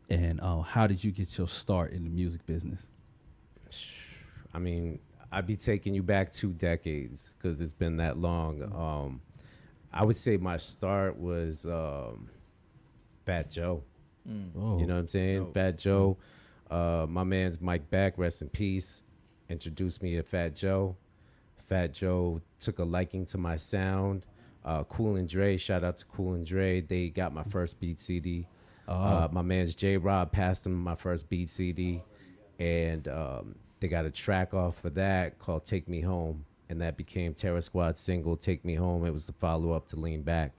And how did you get your start in the music business? I mean, I'd be taking you back 2 decades because it's been that long. I would say my start was Fat Joe. You Oh, know what I'm saying? Dope. Fat Joe. My man's Mike Beck, rest in peace, introduced me to Fat Joe. Fat Joe took a liking to my sound. Cool and Dre, shout out to Cool and Dre. They got my first beat CD. oh, My man's J Rob passed him my first beat CD, and they got a track off of that called "Take Me Home," and that became Terror Squad's single "Take Me Home." It was the follow up to "Lean Back,"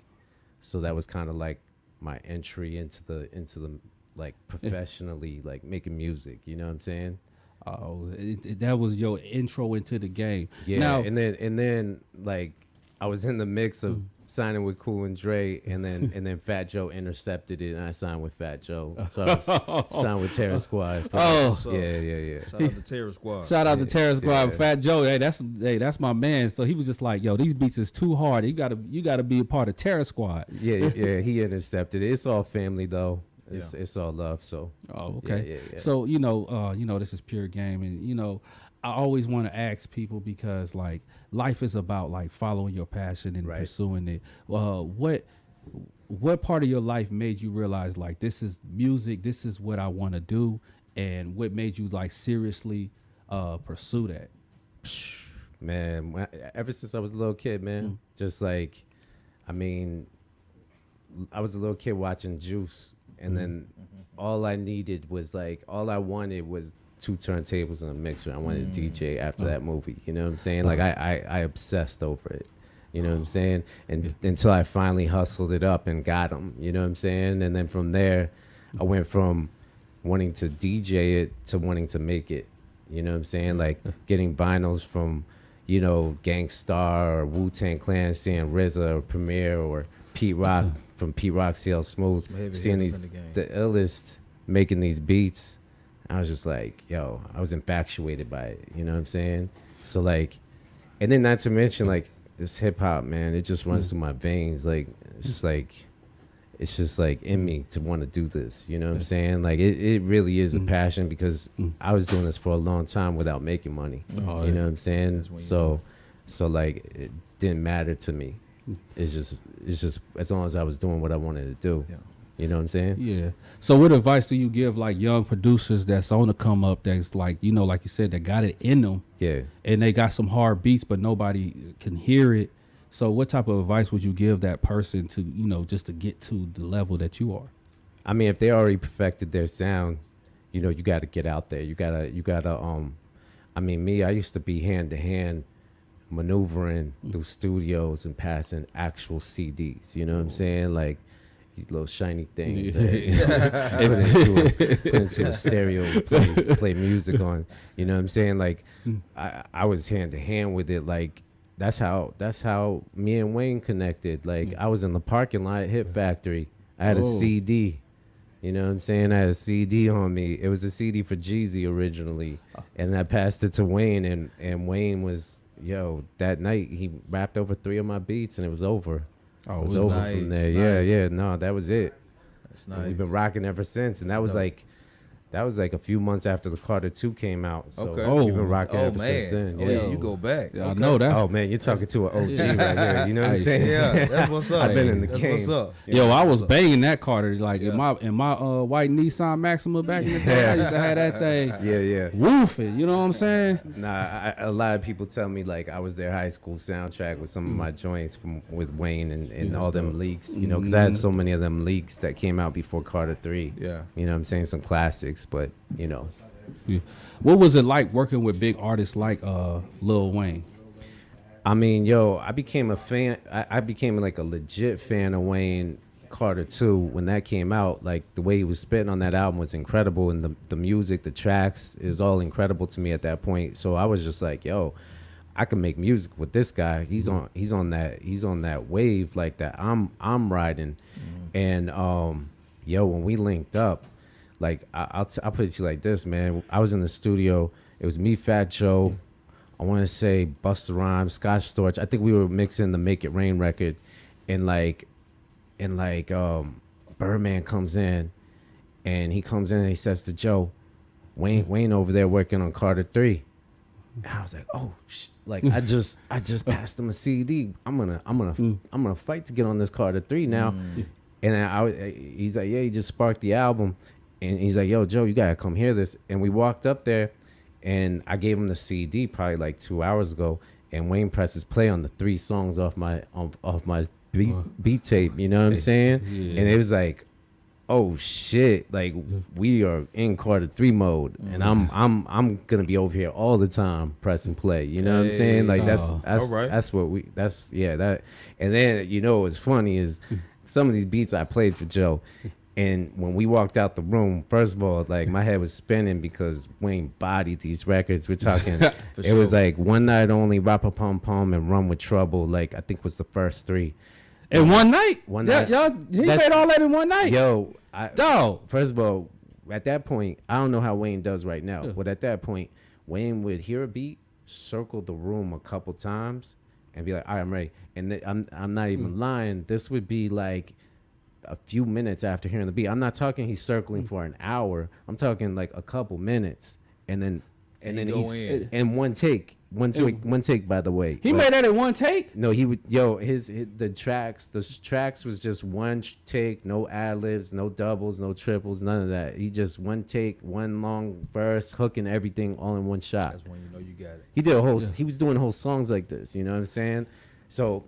so that was kind of like my entry into the like professionally like making music. You know what I'm saying? oh, that was your intro into the game. Yeah, Now, and then like I was in the mix of signing with Cool and Dre, and then Fat Joe intercepted it, and I signed with Fat Joe. So I was signed with Terror Squad. Oh. So, yeah. shout out to Terror Squad. shout out to Terror Squad, yeah. Fat Joe. That's my man. So he was just like, yo, these beats is too hard. You gotta be a part of Terror Squad. Yeah. He intercepted it. It's all family though. It's all love. So Oh, okay. Yeah. So this is pure game, and I always want to ask people because like life is about like following your passion and Right. pursuing it. What part of your life made you realize like this is music, this is what I want to do, and what made you like seriously pursue that? man, ever since I was a little kid, man, just like, I mean, I was a little kid watching Juice, and then all I wanted was two turntables and a mixer. I wanted a DJ after that movie. You know what I'm saying? Like I obsessed over it. You know what I'm saying? And until I finally hustled it up and got them. You know what I'm saying? And then from there, I went from wanting to DJ it to wanting to make it. You know what I'm saying? Like getting vinyls from, Gangstar or Wu-Tang Clan, seeing RZA or Premier or Pete Rock from Pete Rock, CL Smooth, Some heavy seeing hitters these in the game. the illest making these beats. I was just like, yo, I was infatuated by it. You know what I'm saying? So like, and then not to mention like this hip hop, man, it just runs through my veins. Like it's just like in me to want to do this. You know what I'm saying? Like it really is a passion because I was doing this for a long time without making money. Oh, You know what I'm saying? That's when you So like it didn't matter to me. It's just as long as I was doing what I wanted to do. Yeah. You know what I'm saying? Yeah. So what advice do you give like young producers that's on the come up that's like, like you said, that got it in them Yeah. and they got some hard beats but nobody can hear it. So what type of advice would you give that person to, just to get to the level that you are? I mean, if they already perfected their sound, you got to get out there. You gotta. I mean, me, I used to be hand to hand maneuvering through studios and passing actual CDs. You know what I'm saying? Like these little shiny things that put into a stereo, and play music on. You know what I'm saying? Like I was hand to hand with it. Like that's how me and Wayne connected. Like I was in the parking lot at Hit Factory. I had a CD. You know what I'm saying? I had a CD on me. It was a CD for Jeezy originally. And I passed it to Wayne, and Wayne was, that night he rapped over 3 of my beats and it was over. Oh, It was over nice, from there. nice. Yeah. No, that was it. That's And nice. we've been rocking ever since. And that was like a few months after the Carter 2 came out. So Okay. we've been rocking Oh ever since man. then. Oh Yeah. yeah, you go back. Yeah, I Okay. know that. Oh man, you're talking to an OG right here. You know what I'm Hey, saying? Yeah, that's what's up. I've been in the That's game. what's up. Yo, I was What's up? banging that Carter like Yeah. in my white Nissan Maxima back in the day. I used to have that thing Yeah. woofing. You know what I'm saying? Nah, a lot of people tell me like I was their high school soundtrack with some of my joints with Wayne and all them leaks, because I had so many of them leaks that came out before Carter 3. Yeah. You know what I'm saying? Some classics, but, Yeah. What was it like working with big artists like Lil Wayne? I mean, I became a fan. I became like a legit fan of Wayne Carter 2 when that came out. Like the way he was spitting on that album was incredible, and the music, the tracks is all incredible to me at that point. So I was just like, I can make music with this guy. He's on that wave like that I'm riding. And when we linked up, like I'll put it to you like this, man. I was in the studio. It was me, Fat Joe. I want to say Busta Rhymes, Scott Storch. I think we were mixing the Make It Rain record, and Birdman comes in, and he comes in and he says to Joe, Wayne over there working on Carter 3. And I was like, oh, like I just passed him a CD. I'm gonna fight to get on this Carter 3 now. And he's like, yeah, he just sparked the album, and he's like, yo, Joe, you gotta come hear this. And we walked up there, and I gave him the CD probably like 2 hours ago, and Wayne presses play on the 3 songs off my beat tape. You know what I'm saying? Yeah. And it was like, oh shit, like we are in Carter 3 mode, and I'm gonna be over here all the time pressing play. You know what I'm saying? Like that's right. that. And then what's funny is some of these beats I played for Joe, and when we walked out the room, first of all, like my head was spinning because Wayne bodied these records. We're talking, it was like One Night Only, Rap-a-Pum-Pum, and Run with Trouble. Like I think was the first 3. In one night? One night. Y'all, he made all that in one night? Yo, Dog. First of all, at that point, I don't know how Wayne does right now, but at that point, Wayne would hear a beat, circle the room a couple times, and be like, all right, I'm ready. And I'm not even lying. This would be like a few minutes after hearing the beat. I'm not talking he's circling for an hour. I'm talking like a couple minutes. And then he's in one take. One take, by the way. He made that in one take? No, he would. The tracks was just one take, no ad libs, no doubles, no triples, none of that. He just one take, one long verse, hooking everything all in one shot. That's when you know you got it. He did He was doing whole songs like this. You know what I'm saying? So,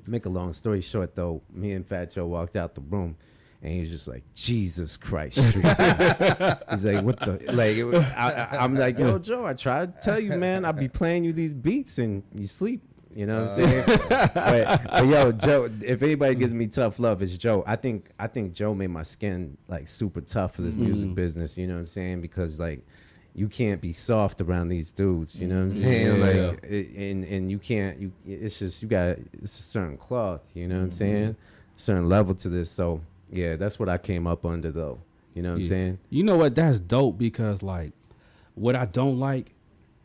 make a long story short, though, me and Fat Joe walked out the room. And he was just like, Jesus Christ, Street. He's like, what the, like, I'm like, yo, Joe, I tried to tell you, man, I'll be playing you these beats and you sleep. You know what I'm saying? but yo, Joe, if anybody gives me tough love, it's Joe. I think Joe made my skin like super tough for this music business. You know what I'm saying? Because like, you can't be soft around these dudes. You know what I'm saying? Yeah. Like, and you can't. It's just it's a certain cloth. You know what I'm saying? Certain level to this. So. Yeah, that's what I came up under, though. You know what I'm saying? You know what? That's dope because, like, what I don't like,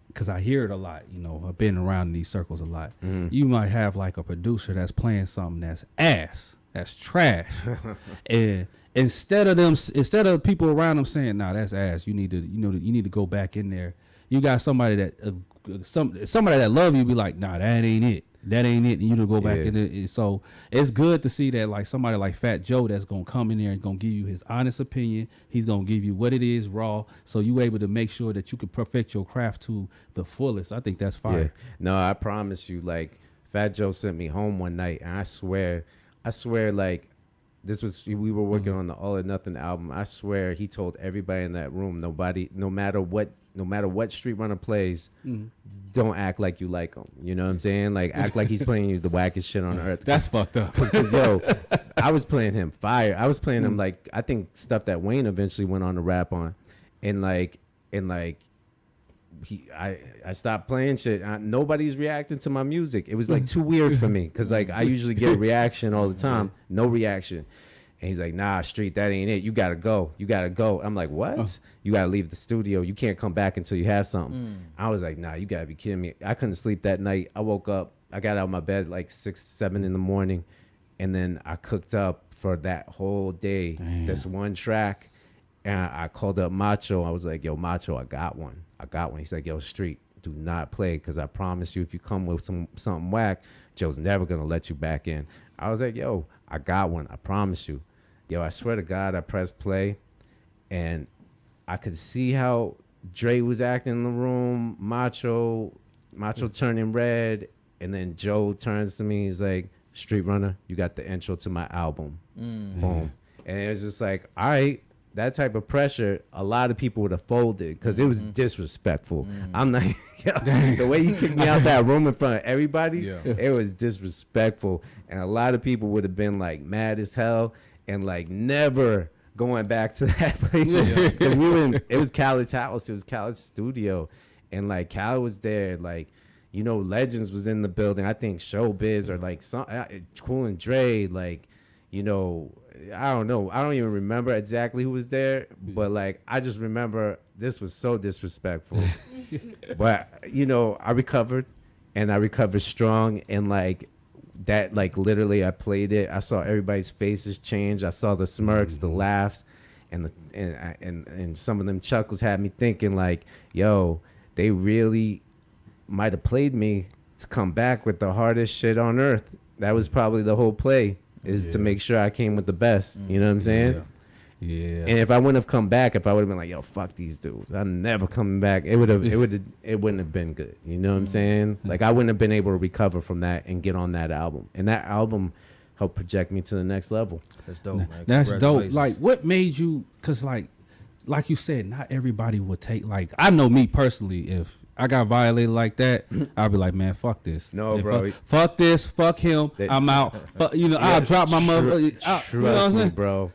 because I hear it a lot, I've been around in these circles a lot. You might have, like, a producer that's playing something that's ass, that's trash. And instead of people around them saying, nah, that's ass, you need to go back in there. You got somebody that, somebody that love you be like, nah, that ain't it. That ain't it. And you to go back in it. So it's good to see that like somebody like Fat Joe that's gonna come in there and gonna give you his honest opinion. He's gonna give you what it is raw. So you able to make sure that you can perfect your craft to the fullest. I think that's fire. Yeah. No, I promise you, like Fat Joe sent me home one night, and I swear, like we were working on the All or Nothing album. I swear he told everybody in that room, no matter what Street Runner plays, don't act like you like him. You know what I'm saying? Like act like he's playing you the wackest shit on earth. That's fucked up. Because yo, I was playing him fire. I was playing him like I think stuff that Wayne eventually went on to rap on, and I stopped playing shit. Nobody's reacting to my music. It was like too weird for me because like I usually get a reaction all the time, no reaction. And he's like, nah, Street, that ain't it. You got to go. I'm like, what? You got to leave the studio. You can't come back until you have something. I was like, nah, you got to be kidding me. I couldn't sleep that night. I woke up. I got out of my bed like 6, 7 in the morning. And then I cooked up for that whole day, this one track. And I called up Macho. I was like, yo, Macho, I got one. He's like, yo, Street, do not play because I promise you if you come with something whack, Joe's never going to let you back in. I was like, yo, I got one. I promise you. Yo, I swear to God, I pressed play, and I could see how Dre was acting in the room, Macho turning red, and then Joe turns to me. He's like, Street Runner, you got the intro to my album. Boom. And it was just like, all right, that type of pressure, a lot of people would have folded because it was disrespectful. I'm like, the way he kicked me out that room in front of everybody, it was disrespectful. And a lot of people would have been like mad as hell. And like never going back to that place because it was Khaled's house, it was Khaled's studio, and like Khaled was there, like Legends was in the building. I think Showbiz or like some Cool and Dre, like I don't know, I don't even remember exactly who was there, but like I just remember this was so disrespectful. But I recovered, and I recovered strong, and like. That like literally I played it. I saw everybody's faces change. I saw the smirks, the laughs, And some of them chuckles had me thinking like, yo, they really might have played me to come back with the hardest shit on earth. That was probably the whole play, is to make sure I came with the best. You know what I'm saying? Yeah. And if I wouldn't have come back, if I would have been like, yo, fuck these dudes, I'm never coming back, it wouldn't have been good. You know what I'm saying? Like I wouldn't have been able to recover from that and get on that album. And that album helped project me to the next level. That's dope, man. That's dope. Congratulations. Like, what made you? Cause like you said, not everybody would take. Like, I know me personally, if I got violated like that, I'd be like, man, fuck this. No, And bro. Fuck this. Fuck him. I'm out. I'll drop my mother. Trust me, bro.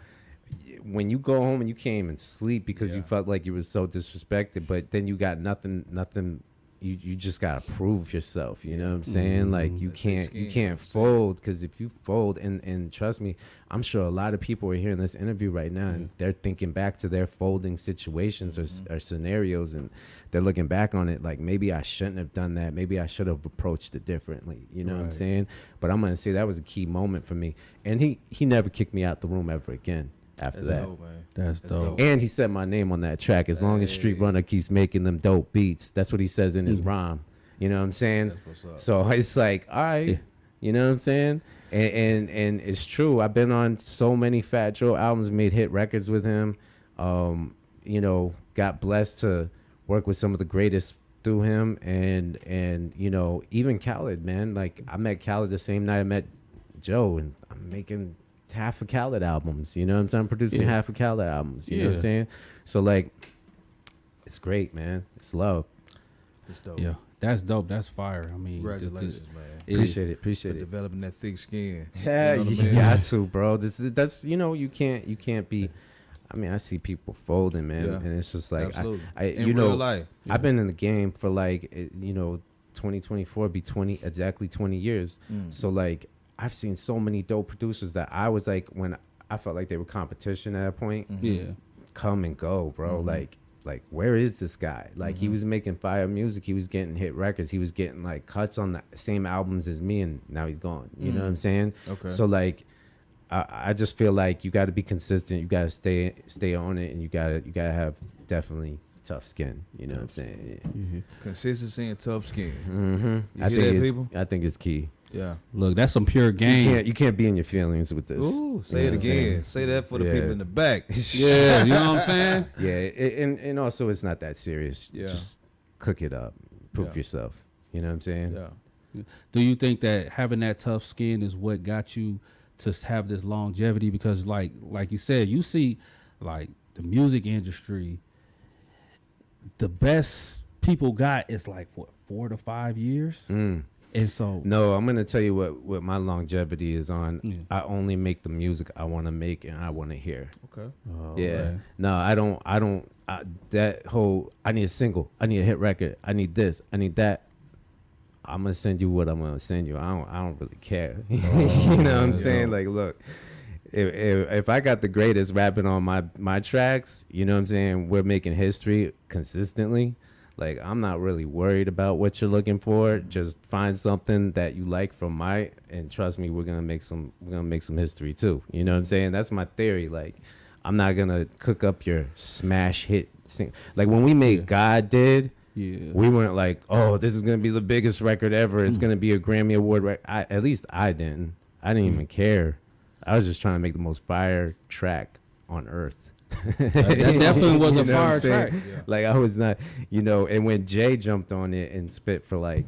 When you go home and you can't even sleep because you felt like you were so disrespected, but then you got nothing. You just gotta prove yourself. You know what I'm saying? Like you can't fold, because if you fold, and trust me, I'm sure a lot of people are hearing this interview right now and they're thinking back to their folding situations or scenarios, and they're looking back on it like, maybe I shouldn't have done that. Maybe I should have approached it differently. You know what I'm saying? But I'm gonna say that was a key moment for me, and he never kicked me out the room ever again after that. Dope, man. That's dope. And he said my name on that track. As long as Street Runner keeps making them dope beats, that's what he says in his rhyme. You know what I'm saying? That's what's up. So it's like, all right, you know what I'm saying? And it's true. I've been on so many Fat Joe albums, made hit records with him. You know, got blessed to work with some of the greatest through him, and you know, even Khaled, man. Like I met Khaled the same night I met Joe, and I'm making half of Khaled albums, you know what I'm saying? I'm producing half of Khaled albums, you know what I'm saying? So like, it's great, man. It's love. It's dope. Yeah, that's dope. That's fire. I mean, Congratulations, man. Appreciate For it. developing that thick skin. Yeah, You know what I you mean? got to, bro. That's you know, you can't be. I mean, I see people folding, man, and it's just like, absolutely. in In real real life. I've been in the game for like, you know, 2024 be 20 years. So like, I've seen so many dope producers that I was like, when I felt like they were competition at a point, come and go, bro. Like where is this guy? Like he was making fire music, he was getting hit records, he was getting like cuts on the same albums as me, and now he's gone. You know what I'm saying? Okay. So like, I just feel like you got to be consistent, you got to stay on it, and you gotta have definitely tough skin. You know what I'm saying? Consistency and tough skin. Mm-hmm. I think it's key. Yeah. Look, that's some pure game. You can't be in your feelings with this. Ooh, say it again. Say that for the people in the back. Yeah, you know what I'm saying? Yeah, and also it's not that serious. Yeah. Just cook it up, prove yourself. You know what I'm saying? Yeah. Do you think that having that tough skin is what got you to have this longevity? Because like you said, you see like the music industry, the best people got is like what, 4 to 5 years? And so no, I'm gonna tell you what my longevity is on. Yeah. I only make the music I want to make and I want to hear. Okay. Yeah. No, I don't. That whole, I need a single, I need a hit record, I need this, I need that. I'm gonna send you what I'm gonna send you. I don't really care. You know what I'm saying? Like, look, if I got the greatest rapping on my tracks, you know what I'm saying? We're making history consistently. Like, I'm not really worried about what you're looking for. Just find something that you like from and trust me, we're gonna make some history too. You know what I'm saying? That's my theory. Like, I'm not gonna cook up your smash hit like when we made God Did. Yeah. We weren't like, oh, this is gonna be the biggest record ever. It's gonna be a Grammy Award record. At least I didn't even care. I was just trying to make the most fire track on earth. That definitely was a You know what fire I'm saying? track. Yeah. Like, I was not, and when Jay jumped on it and spit for like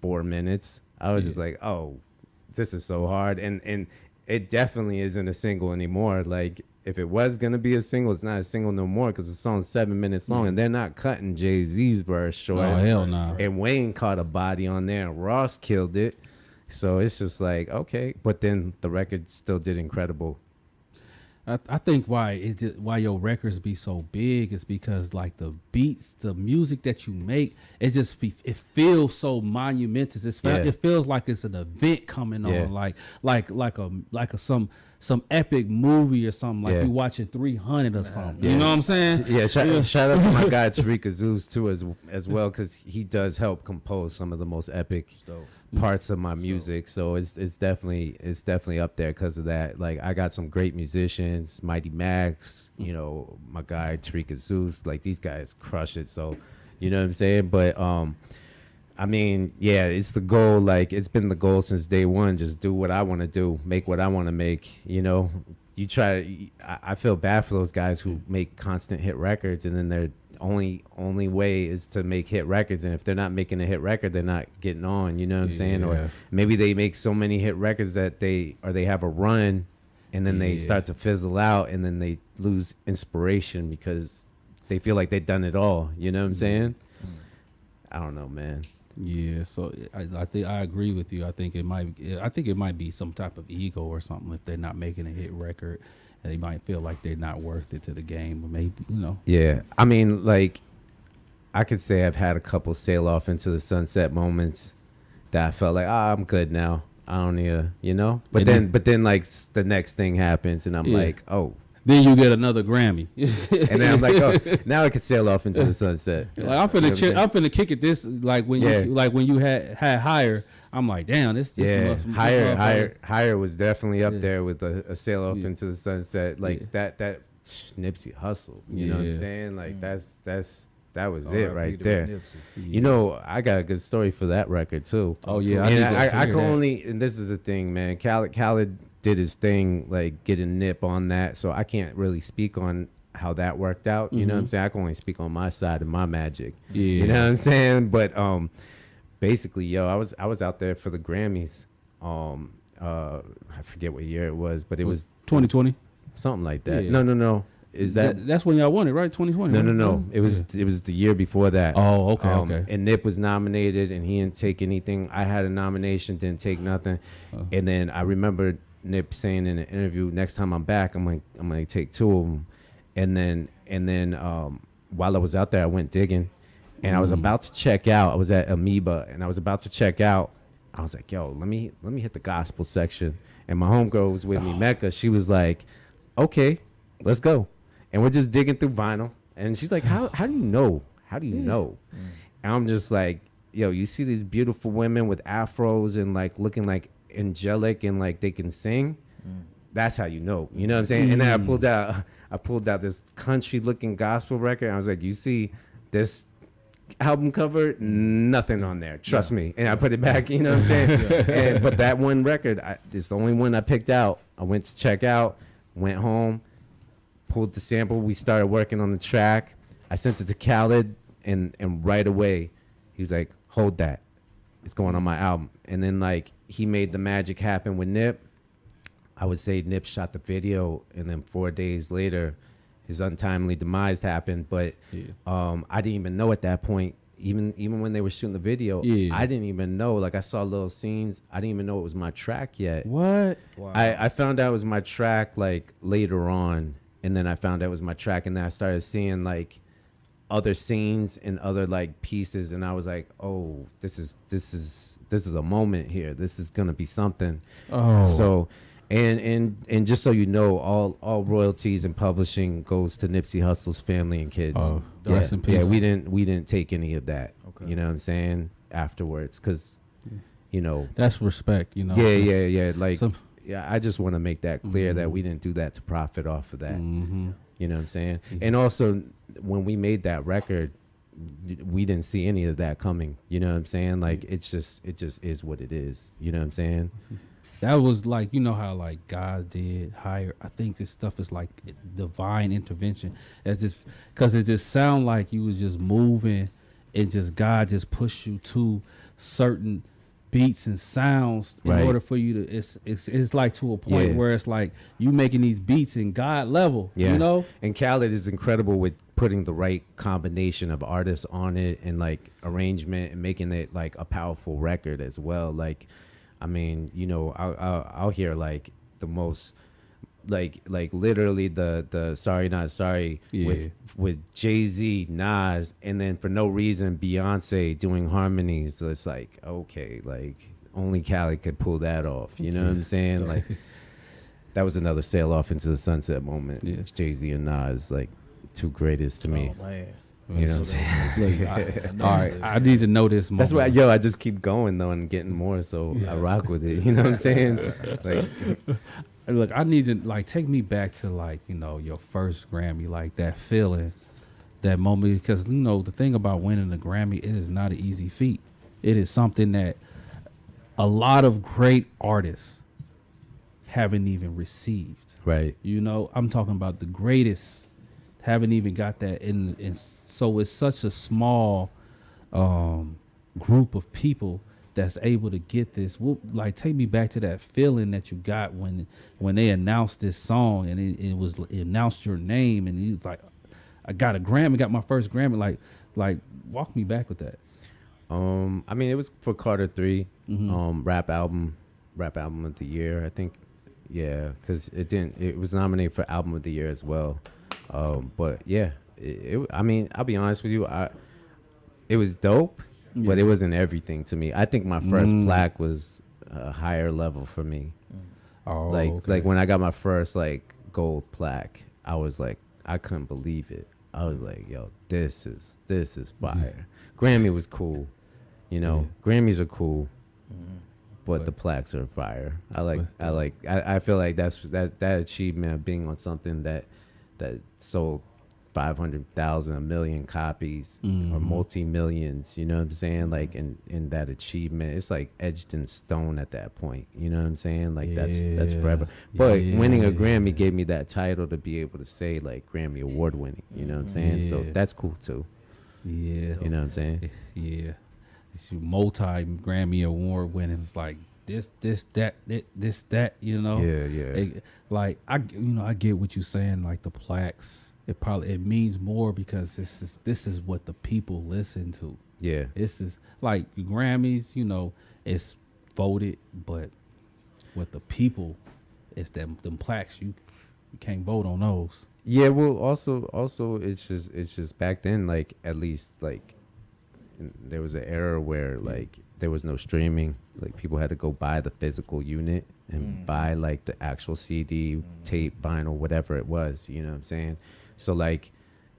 4 minutes, I was just like, oh, this is so hard. And it definitely isn't a single anymore. Like, if it was going to be a single, it's not a single no more, because the song's 7 minutes long, and they're not cutting Jay-Z's verse short. Oh, hell no. And Wayne caught a body on there, and Ross killed it. So it's just like, okay. But then the record still did incredible. I think why your records be so big is because like the beats, the music that you make, it feels so monumentous. It feels like it's an event coming on, like some some epic movie or something, like Yeah. you watching 300 or something. Yeah. You know what I'm saying? Yeah, shout out to my guy Tariq Azuz too as well, because he does help compose some of the most epic Dope. parts of my music. So it's definitely up there because of that. Like I got some great musicians, Mighty Max, you know, my guy Tariq Azuz, like these guys crush it. So you know what I'm saying? But I mean, yeah, it's the goal. Like it's been the goal since day one. Just do what I want to do, make what I want to make. You know, you try. I feel bad for those guys who make constant hit records, and then their only way is to make hit records. And if they're not making a hit record, they're not getting on. You know what I'm saying? Yeah. Or maybe they make so many hit records that they have a run, and then they start to fizzle out, and then they lose inspiration because they feel like they've done it all. You know what I'm saying? I don't know, man. Yeah, so I think I agree with you. I think it might be some type of ego or something if they're not making a hit record, and they might feel like they're not worth it to the game, or maybe Yeah, I mean, like I could say I've had a couple sail off into the sunset moments that I felt like, I'm good now. I don't need to, But And then like the next thing happens, and I'm like, oh. Then you get another Grammy, And then I'm like, oh, now I can sail off into the sunset. like I'm finna kick it. This like when you had higher. I'm like, damn, this higher was definitely up there with a sail off into the sunset, like that Nipsey hustle. You know what I'm saying? Like that was it right there. You know, I got a good story for that record too. Oh yeah, I can only, and this is the thing, man. Khaled did his thing, like getting Nip on that, so I can't really speak on how that worked out. You know what I'm saying? I can only speak on my side of my magic. Yeah. You know what I'm saying? But basically, I was out there for the Grammys. I forget what year it was, but it was 2020. something like that. Yeah. No. Is that's when y'all won it, right? 2020. No. It was the year before that. Oh, okay. And Nip was nominated, and he didn't take anything. I had a nomination, didn't take nothing. And then I remember Nip saying in an interview, next time I'm back, I'm gonna take 2 of them. And then while I was out there, I went digging, and I was about to check out. I was at Amoeba, and I was about to check out. I was like, yo, let me hit the gospel section. And my homegirl was with me, Mecca. She was like, okay, let's go. And we're just digging through vinyl. And she's like, how do you know? How do you know? And I'm just like, yo, you see these beautiful women with afros and like looking like angelic and like they can sing. That's how you know. You know what I'm saying? And then I pulled out this country looking gospel record. And I was like, you see this album cover? Nothing on there. Trust me. And I put it back. You know what I'm saying? But that one record, it's the only one I picked out. I went to check out, went home, pulled the sample. We started working on the track. I sent it to Khaled, and right away he was like, hold that, it's going on my album. And then like he made the magic happen with Nip. I would say Nip shot the video, and then 4 days later his untimely demise happened. But I didn't even know at that point, even when they were shooting the video, I didn't even know. Like I saw little scenes, I didn't even know it was my track yet. What? Wow. I found out it was my track like later on. And then I found out it was my track, and then I started seeing like other scenes and other like pieces, and I was like, oh, this is a moment here. This is gonna be something. Oh. So, and just so you know, all royalties and publishing goes to Nipsey Hussle's family and kids. Oh, rest in peace. Yeah, we didn't take any of that. Okay. You know what I'm saying? Afterwards, because that's respect. Yeah. Like. Yeah, I just want to make that clear that we didn't do that to profit off of that. You know what I'm saying? And also, when we made that record, we didn't see any of that coming. You know what I'm saying? Like it just is what it is. You know what I'm saying? That was like, how like God did higher. I think this stuff is like divine intervention. It's just because it just sound like you was just moving, and just God just pushed you to certain beats and sounds in order for you to it's like to a point where it's like you making these beats in God level. And Khaled is incredible with putting the right combination of artists on it and like arrangement and making it like a powerful record as well. Like I mean, I'll hear like the most like literally the Sorry Not Sorry with Jay-Z, Nas, and then for no reason Beyonce doing harmonies. So it's like, okay, like only Khaled could pull that off. You know what I'm saying? Like that was another sail off into the sunset moment. Yeah. Jay-Z and Nas, like, two greatest to me. Oh man. You know what I'm saying? Look, I know all right, this. I need to know this. That's why, moment. yo, I just keep going though and getting more, so I rock with it. You know what I'm saying? Like, Look, I need to like take me back to like your first Grammy, like that feeling, that moment, because the thing about winning a Grammy, it is not an easy feat. It is something that a lot of great artists haven't even received. right. I'm talking about the greatest haven't even got that in so it's such a small group of people that's able to get this. Like, take me back to that feeling that you got when they announced this song and it announced your name and you was like, I got a Grammy, got my first Grammy. Like walk me back with that. I mean, it was for Carter 3, Mm-hmm. rap album of the year, I think. Yeah, because it was nominated for album of the year as well. But yeah, I mean, I'll be honest with you, it was dope, but it wasn't everything to me. I think my first plaque was a higher level for me. Oh, Like when I got my first like gold plaque, I was like, I couldn't believe it. I was like, yo, this is fire. Grammy was cool, Grammys are cool, but the plaques are fire. I feel like that achievement of being on something that sold 500,000, a million copies, or multi-millions, you know what I'm saying? Like, in that achievement, it's like etched in stone at that point, you know what I'm saying? Like, that's forever. But winning a Grammy gave me that title to be able to say, like, Grammy award winning, you know what I'm saying? So that's cool too. Yeah. You know what I'm saying? Yeah. It's multi Grammy award winning. It's like this, that, Yeah. Like, I get what you're saying. Like, the plaques, it means more because this is what the people listen to. Yeah. This is like Grammys, it's voted, but with the people, it's them plaques. You can't vote on those. Yeah, well, also, it's just back then, like, at least, like, there was an era where, like, there was no streaming. Like, people had to go buy the physical unit and buy, like, the actual CD, tape, vinyl, whatever it was, you know what I'm saying? So, like,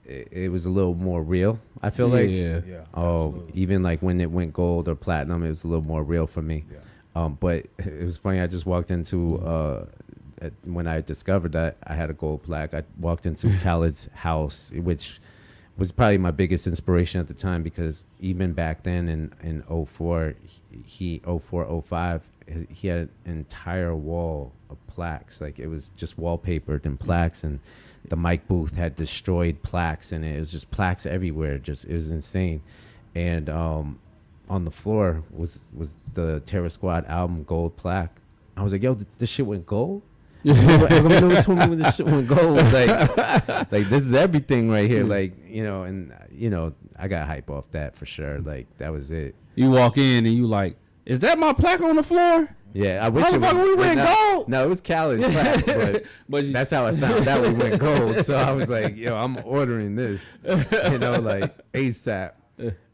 it was a little more real, I feel like. Yeah. Even, like, when it went gold or platinum, it was a little more real for me. Yeah. But it was funny, I just walked into... when I discovered that I had a gold plaque, I walked into Khaled's house, which was probably my biggest inspiration at the time, because even back then in 04, 05, he had an entire wall of plaques. Like, it was just wallpapered in plaques, and the mic booth had destroyed plaques in it. It was just plaques everywhere. It was insane. And on the floor was the Terror Squad album gold plaque. I was like, yo, this shit went gold? Everyone told me when this shit went gold. Like this is everything right here. Like, I got hype off that for sure. Like, that was it. You walk in and you like, is that my plaque on the floor? Yeah, I wish it was. We went gold. No, it was Khaled's plaque, but that's how I found out we went gold. So I was like, yo, I'm ordering this, like ASAP.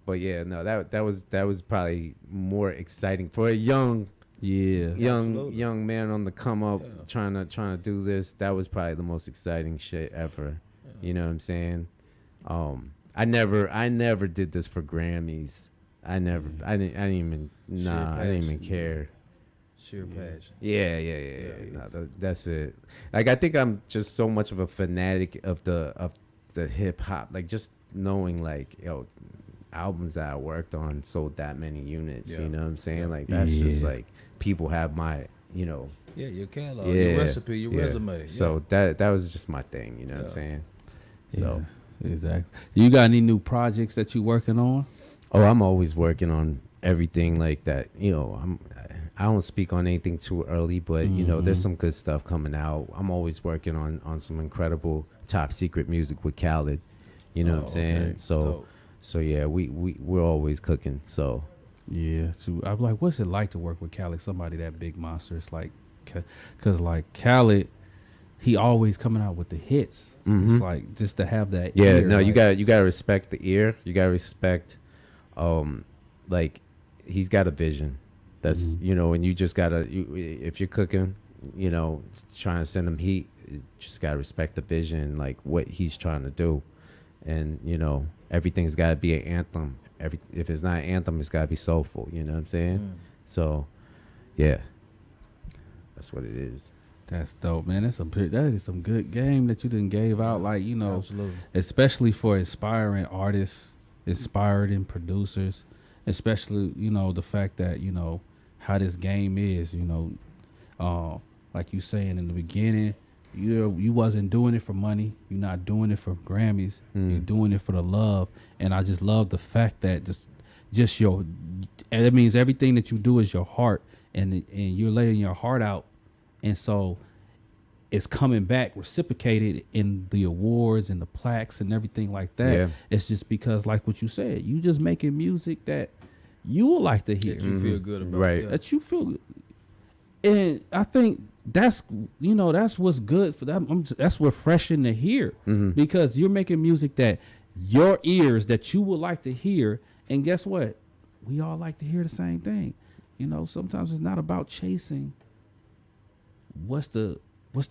But yeah, no, that was probably more exciting for a young man on the come up, trying to do this. That was probably the most exciting shit ever. You know what I'm saying? I never did this for Grammys. I didn't even care. Sheer passion. Yeah. No, that's it. Like, I think I'm just so much of a fanatic of the hip hop. Like, just knowing, like, albums that I worked on sold that many units. You know what I'm saying? Like, that's just like, people have my, your catalog, your recipe, your resume. So that was just my thing. You know what I'm saying? So exactly. You got any new projects that you working on? Oh, I'm always working on everything like that. I don't speak on anything too early, but there's some good stuff coming out. I'm always working on some incredible top secret music with Khaled. You know what I'm saying? Okay. So yeah, we're always cooking. So yeah, so I'm like, what's it like to work with Khaled? Somebody that big monster. It's like, cause like Khaled, he always coming out with the hits. It's like, just to have that. Yeah, ear, no, like, you gotta respect the ear. You gotta respect, like, he's got a vision. That's and you just gotta, if you're cooking, you know, trying to send him heat. You just gotta respect the vision, like what he's trying to do, and you know, everything's gotta be an anthem. If it's not an anthem, it's gotta be soulful. You know what I'm saying? So, yeah, that's what it is. That's dope, man. That is some good game that you done gave out. Like, you know, Absolutely. especially for inspiring artists, inspiring producers, especially, you know, the fact that, you know, how this game is, you know, like you saying in the beginning, you wasn't doing it for money. You're not doing it for Grammys. You're doing it for the love. And I just love the fact that just your, and it means everything that you do is your heart, and you're laying your heart out. And so it's coming back reciprocated in the awards and the plaques and everything like that. Yeah. It's just because, like what you said, you just making music that you would like to hear. That you feel good about. Right. Yeah. That you feel good. And I think that's, you know, that's what's good for that. That's refreshing to hear, because you're making music that your ears that you would like to hear. And guess what? We all like to hear the same thing. You know, sometimes it's not about chasing what's the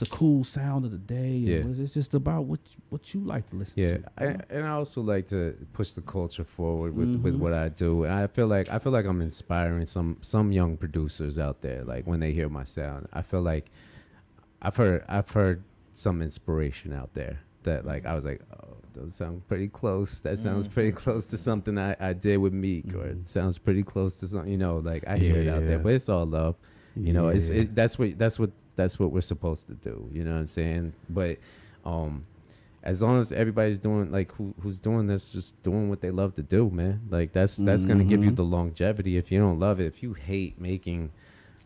cool sound of the day. Yeah. It's just about what you like to listen to. And I also like to push the culture forward with what I do. And I feel like I'm inspiring some young producers out there. Like when they hear my sound, I feel like I've heard some inspiration out there that, like, I was like, oh, those sound pretty close. That sounds pretty close to something I did with Meek, or it sounds pretty close to something, you know, like I hear it out there, but it's all love. You know, that's what we're supposed to do. You know what I'm saying? But as long as everybody's doing, like, who's doing this, just doing what they love to do, man. Like that's gonna give you the longevity. If you don't love it, if you hate making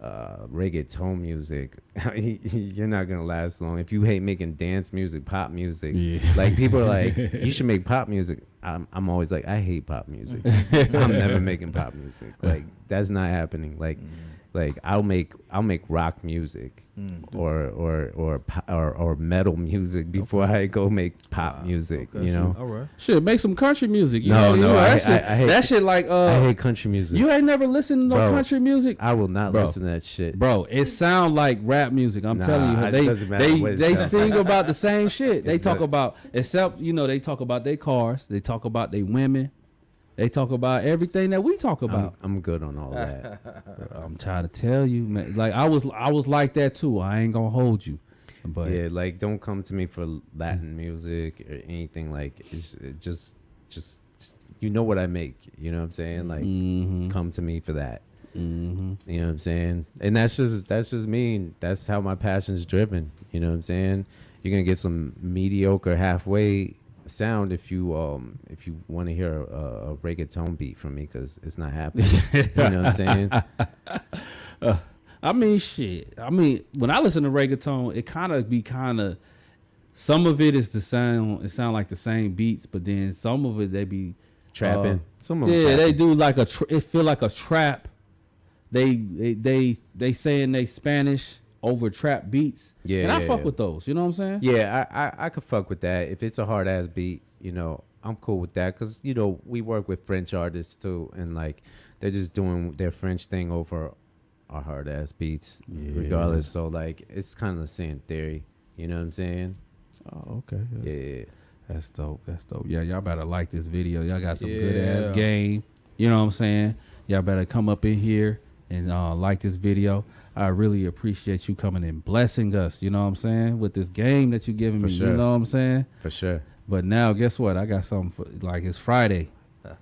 reggaeton music, you're not gonna last long. If you hate making dance music, pop music, like people are like, you should make pop music. I'm always like, I hate pop music. I'm never making pop music. Like that's not happening. Like I'll make rock music or metal music before I go make pop music. Okay, you know, all right. Shit, make some country music. No, I hate that shit. Like I hate country music. You ain't never listened to no country music. I will not listen to that shit, bro. It sound like rap music. I'm telling you, they sing about the same shit. They talk about, except, you know, they talk about their cars. They talk about their women. They talk about everything that we talk about. I'm good on all that. I'm trying to tell you, man. Like I was like that too. I ain't gonna hold you, but yeah, like don't come to me for Latin music or anything. Like it just you know what I make. You know what I'm saying? Like come to me for that. You know what I'm saying? And that's just me. That's how my passion's driven. You know what I'm saying? You're gonna get some mediocre halfway sound if you want to hear a reggaeton beat from me, because it's not happening. You know what I'm saying? I mean, shit. I mean, when I listen to reggaeton, it kind of some of it is the sound. It sound like the same beats, but then some of it they be trapping. Some of them trapping. They do like it feel like a trap. They saying they Spanish over trap beats. Yeah, and I fuck with those. You know what I'm saying? Yeah, I could fuck with that. If it's a hard ass beat, you know, I'm cool with that, because, you know, we work with French artists too, and like they're just doing their French thing over our hard ass beats, regardless. So like it's kind of the same theory. You know what I'm saying? Oh, okay. Yeah. That's dope. Yeah, y'all better like this video. Y'all got some good ass game. You know what I'm saying? Y'all better come up in here and like this video. I really appreciate you coming and blessing us, you know what I'm saying, with this game that you're giving me, sure. You know what I'm saying? For sure. But now, guess what? I got something for, like, it's Friday.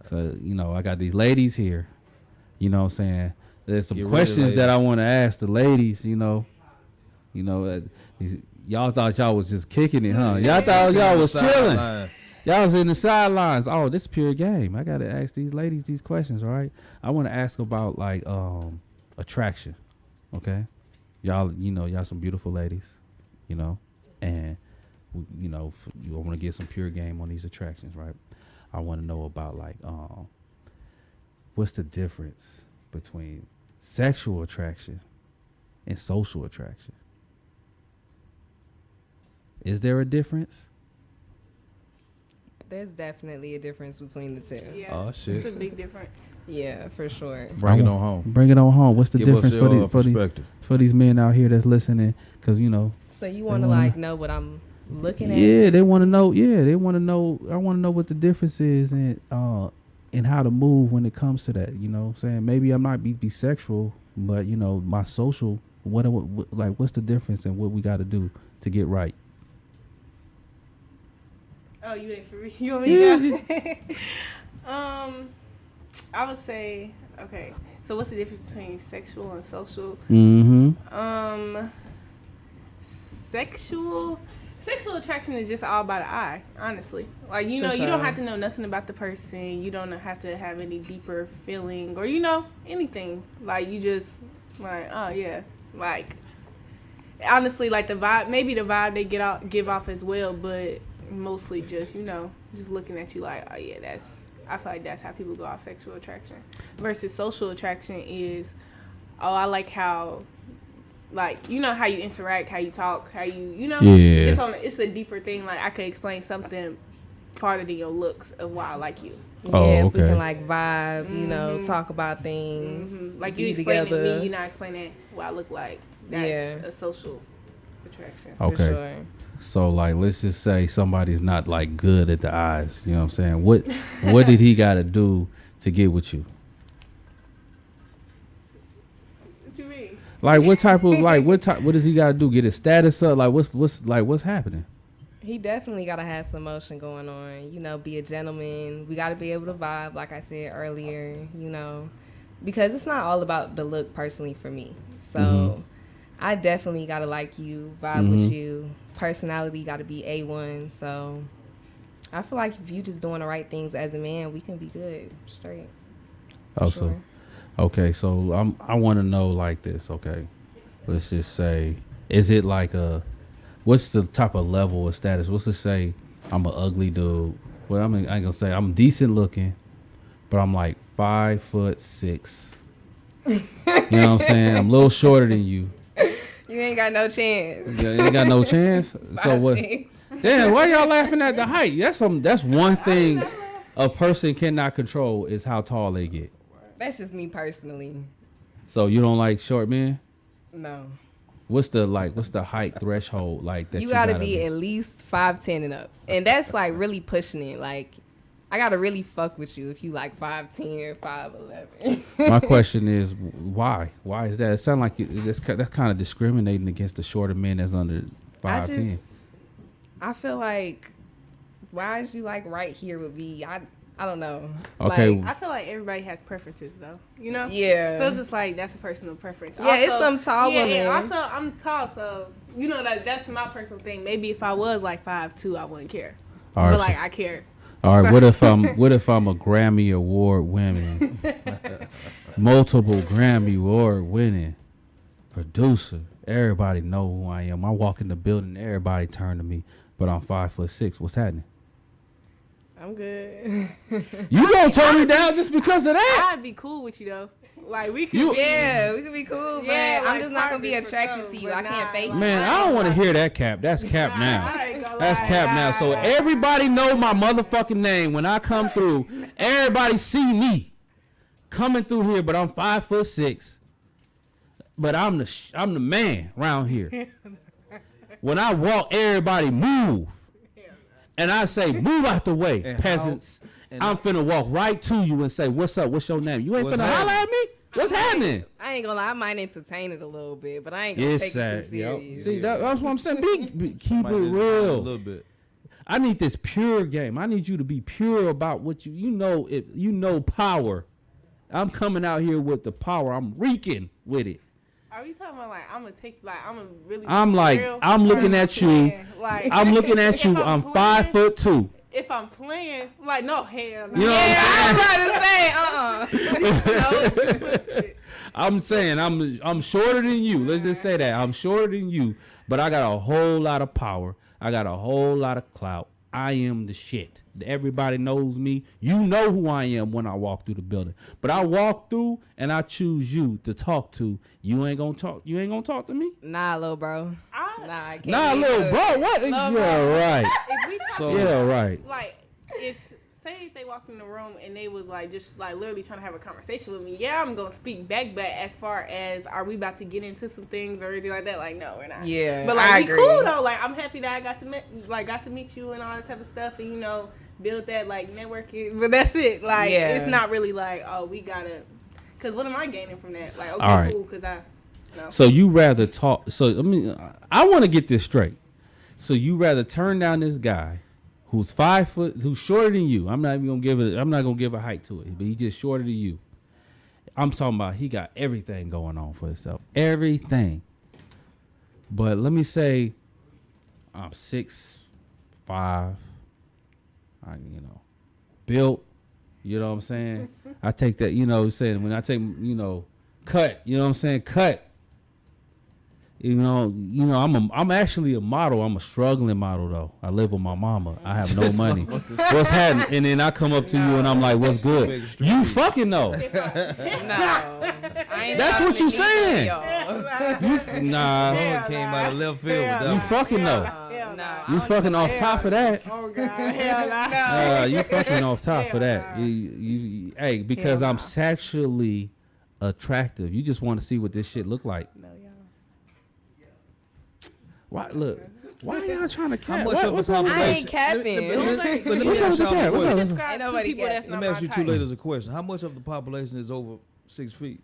So, you know, I got these ladies here, you know what I'm saying? There's some questions that I want to ask the ladies, you know. Y'all thought y'all was just kicking it, huh? Y'all thought y'all was chilling. Y'all was in the sidelines. Oh, this pure game. I got to ask these ladies these questions, all right? I want to ask about, like, attraction. Okay, y'all, you know, y'all some beautiful ladies, you know, and you know, you want to get some pure game on these attractions, right? I want to know about, like, what's the difference between sexual attraction and social attraction? Is there a difference? There's definitely a difference between the two. Yeah. Oh, shit. It's a big difference. Yeah, for sure. Bring it on home. Bring it on home. What's the Give difference us for your the perspective. for these men out here that's listening? Because you know. So you want to wanna- like know what I'm looking at? Yeah, they want to know. Yeah, they want to know. I want to know what the difference is and how to move when it comes to that. You know, what I'm saying maybe I might be sexual, but you know, my social. What's the difference and what we got to do to get right? Oh, you ain't for me. You want me to go? I would say, okay. So what's the difference between sexual and social? Mm-hmm. Sexual attraction is just all by the eye, honestly. Like, you know, For you don't sure. have to know nothing about the person. You don't have to have any deeper feeling or, you know, anything. Like, you just, like, oh, yeah. Like, honestly, like, the vibe, maybe the vibe they give off as well, but mostly just, you know, just looking at you like, oh, yeah, I feel like that's how people go off sexual attraction. Versus social attraction is, oh, I like how, like, you know, how you interact, how you talk, how you know, Yeah. just it's a deeper thing. Like, I could explain something farther than your looks of why I like you. Yeah, Oh, if we okay. can like vibe, you know, talk about things. Like, be you explaining together. me, you're not explaining what I look like. That's Yeah. a social attraction. For Okay. sure. So like, let's just say somebody's not like good at the eyes. You know what I'm saying? What did he got to do to get with you? What you mean? Like what does he got to do? Get his status up? Like what's happening? He definitely got to have some motion going on, you know, be a gentleman. We got to be able to vibe, like I said earlier, you know, because it's not all about the look personally for me. So I definitely got to like you, vibe with you. Personality got to be A1. So I feel like if you just doing the right things as a man, we can be good, straight. Oh, For sure. okay. So I want to know like this. Okay, let's just say, is it like what's the type of level of status? What's to say I'm an ugly dude? Well, I ain't gonna say I'm decent looking, but I'm like 5'6". You know what I'm saying? I'm a little shorter than you. You ain't got no chance. You ain't got no chance. So what? 5'6". Damn, why y'all laughing at the height? That's one thing a person cannot control is how tall they get. That's just me personally. So you don't like short men? No. What's the height threshold like that? You gotta be at least 5'10" and up. And that's like really pushing it. Like, I gotta really fuck with you if you like 5'10", 5'11". My question is why? Why is that? It sounds like that's kind of discriminating against the shorter men that's under 5'10". I feel like, why is you like right here with me? I don't know. Okay. Like, I feel like everybody has preferences, though. You know? yeah. So it's just like, that's a personal preference. Yeah, it's some tall yeah, women. Yeah, also, I'm tall, so, you know, that's my personal thing. Maybe if I was like 5'2", I wouldn't care. All right, But, like, I care. All right, So- what if I'm a Grammy Award winning, multiple Grammy Award winning producer? Everybody know who I am. I walk in the building, everybody turn to me, but I'm 5'6". What's happening? I'm good. You gonna turn me down just because of that? I'd be cool with you, though. Like, we could Yeah, we could be cool, but Yeah, I'm like, just not gonna be partners for attracted sure, to you. but I can't nah, fake like- it. Man, I don't want to hear that cap. That's cap now. I ain't gonna That's lie, cap now. So nah. everybody know my motherfucking name when I come through. Everybody see me coming through here, but I'm 5'6". But I'm the man around here. When I walk, everybody move, and I say, "Move out the way, And peasants." how- I'm finna walk right to you and say, "What's up? What's your name?" You ain't What's finna holler at me. What's happening? I ain't gonna lie, I might entertain it a little bit, but I ain't gonna take it too serious. See, that's what I'm saying. Keep Might it need to real. a little bit. I need this pure game. I need you to be pure about what you know. If you know power, I'm coming out here with the power. I'm reeking with it. Are we talking about, like, I'm gonna take, like, I'm gonna really I'm be like, real, I'm or looking am I at you. playing? Like, I'm looking at if you. I'm playing- 5'2". If I'm playing, like, no, hell no. You know Yeah, what I was about to say, No, I'm saying? I'm shorter than you. Let's just say that I'm shorter than you, but I got a whole lot of power. I got a whole lot of clout. I am the shit. Everybody knows me. You know who I am when I walk through the building. But I walk through and I choose you to talk to. You ain't gonna talk. You ain't gonna talk to me. nah, little bro. I, Nah, I can't. Nah, be little good. bro. What? Little Yeah, right. if we talk, So- Yeah, right. like, say if they walked in the room and they was like just like literally trying to have a conversation with me, yeah, I'm gonna speak back. But as far as are we about to get into some things or anything like that, like no, we're not. Yeah, but like I we agree. cool though. Like I'm happy that I got to meet you and all that type of stuff, and you know build that like networking. But that's it. Like it's not really like oh we gotta. Cause what am I gaining from that? Like okay, cool. Cause no. So you rather talk? So I mean, I want to get this straight. So you rather turn down this guy who's 5 foot, who's shorter than you? I'm not even gonna give it. I'm not gonna give a height to it, but he's just shorter than you. I'm talking about he got everything going on for himself, everything. But let me say, I'm 6'5", built. You know what I'm saying? I take that. You know, saying when I take cut. You know what I'm saying? Cut. You know, I'm actually a model. I'm a struggling model though. I live with my mama. I have no money. What's happening? And then I come up to you and I'm like, "What's good?" You fucking know. No, I ain't That's what you saying. Nah, came out of left field. With that You one. fucking know. No, You fucking off top of that. Oh God, hell no. You fucking off top of that. Hell Hey, because Hell I'm no. sexually attractive. You just want to see what this shit look like. No, y'all. Why? Look. Why y'all trying to How cap? much of the population? I ain't capping. But let me What's up ask with y'all that? a What's question. up? Describe Ain't two nobody people get that's it. not Let me ask you my two type. ladies a question. How much of the population is over 6 feet?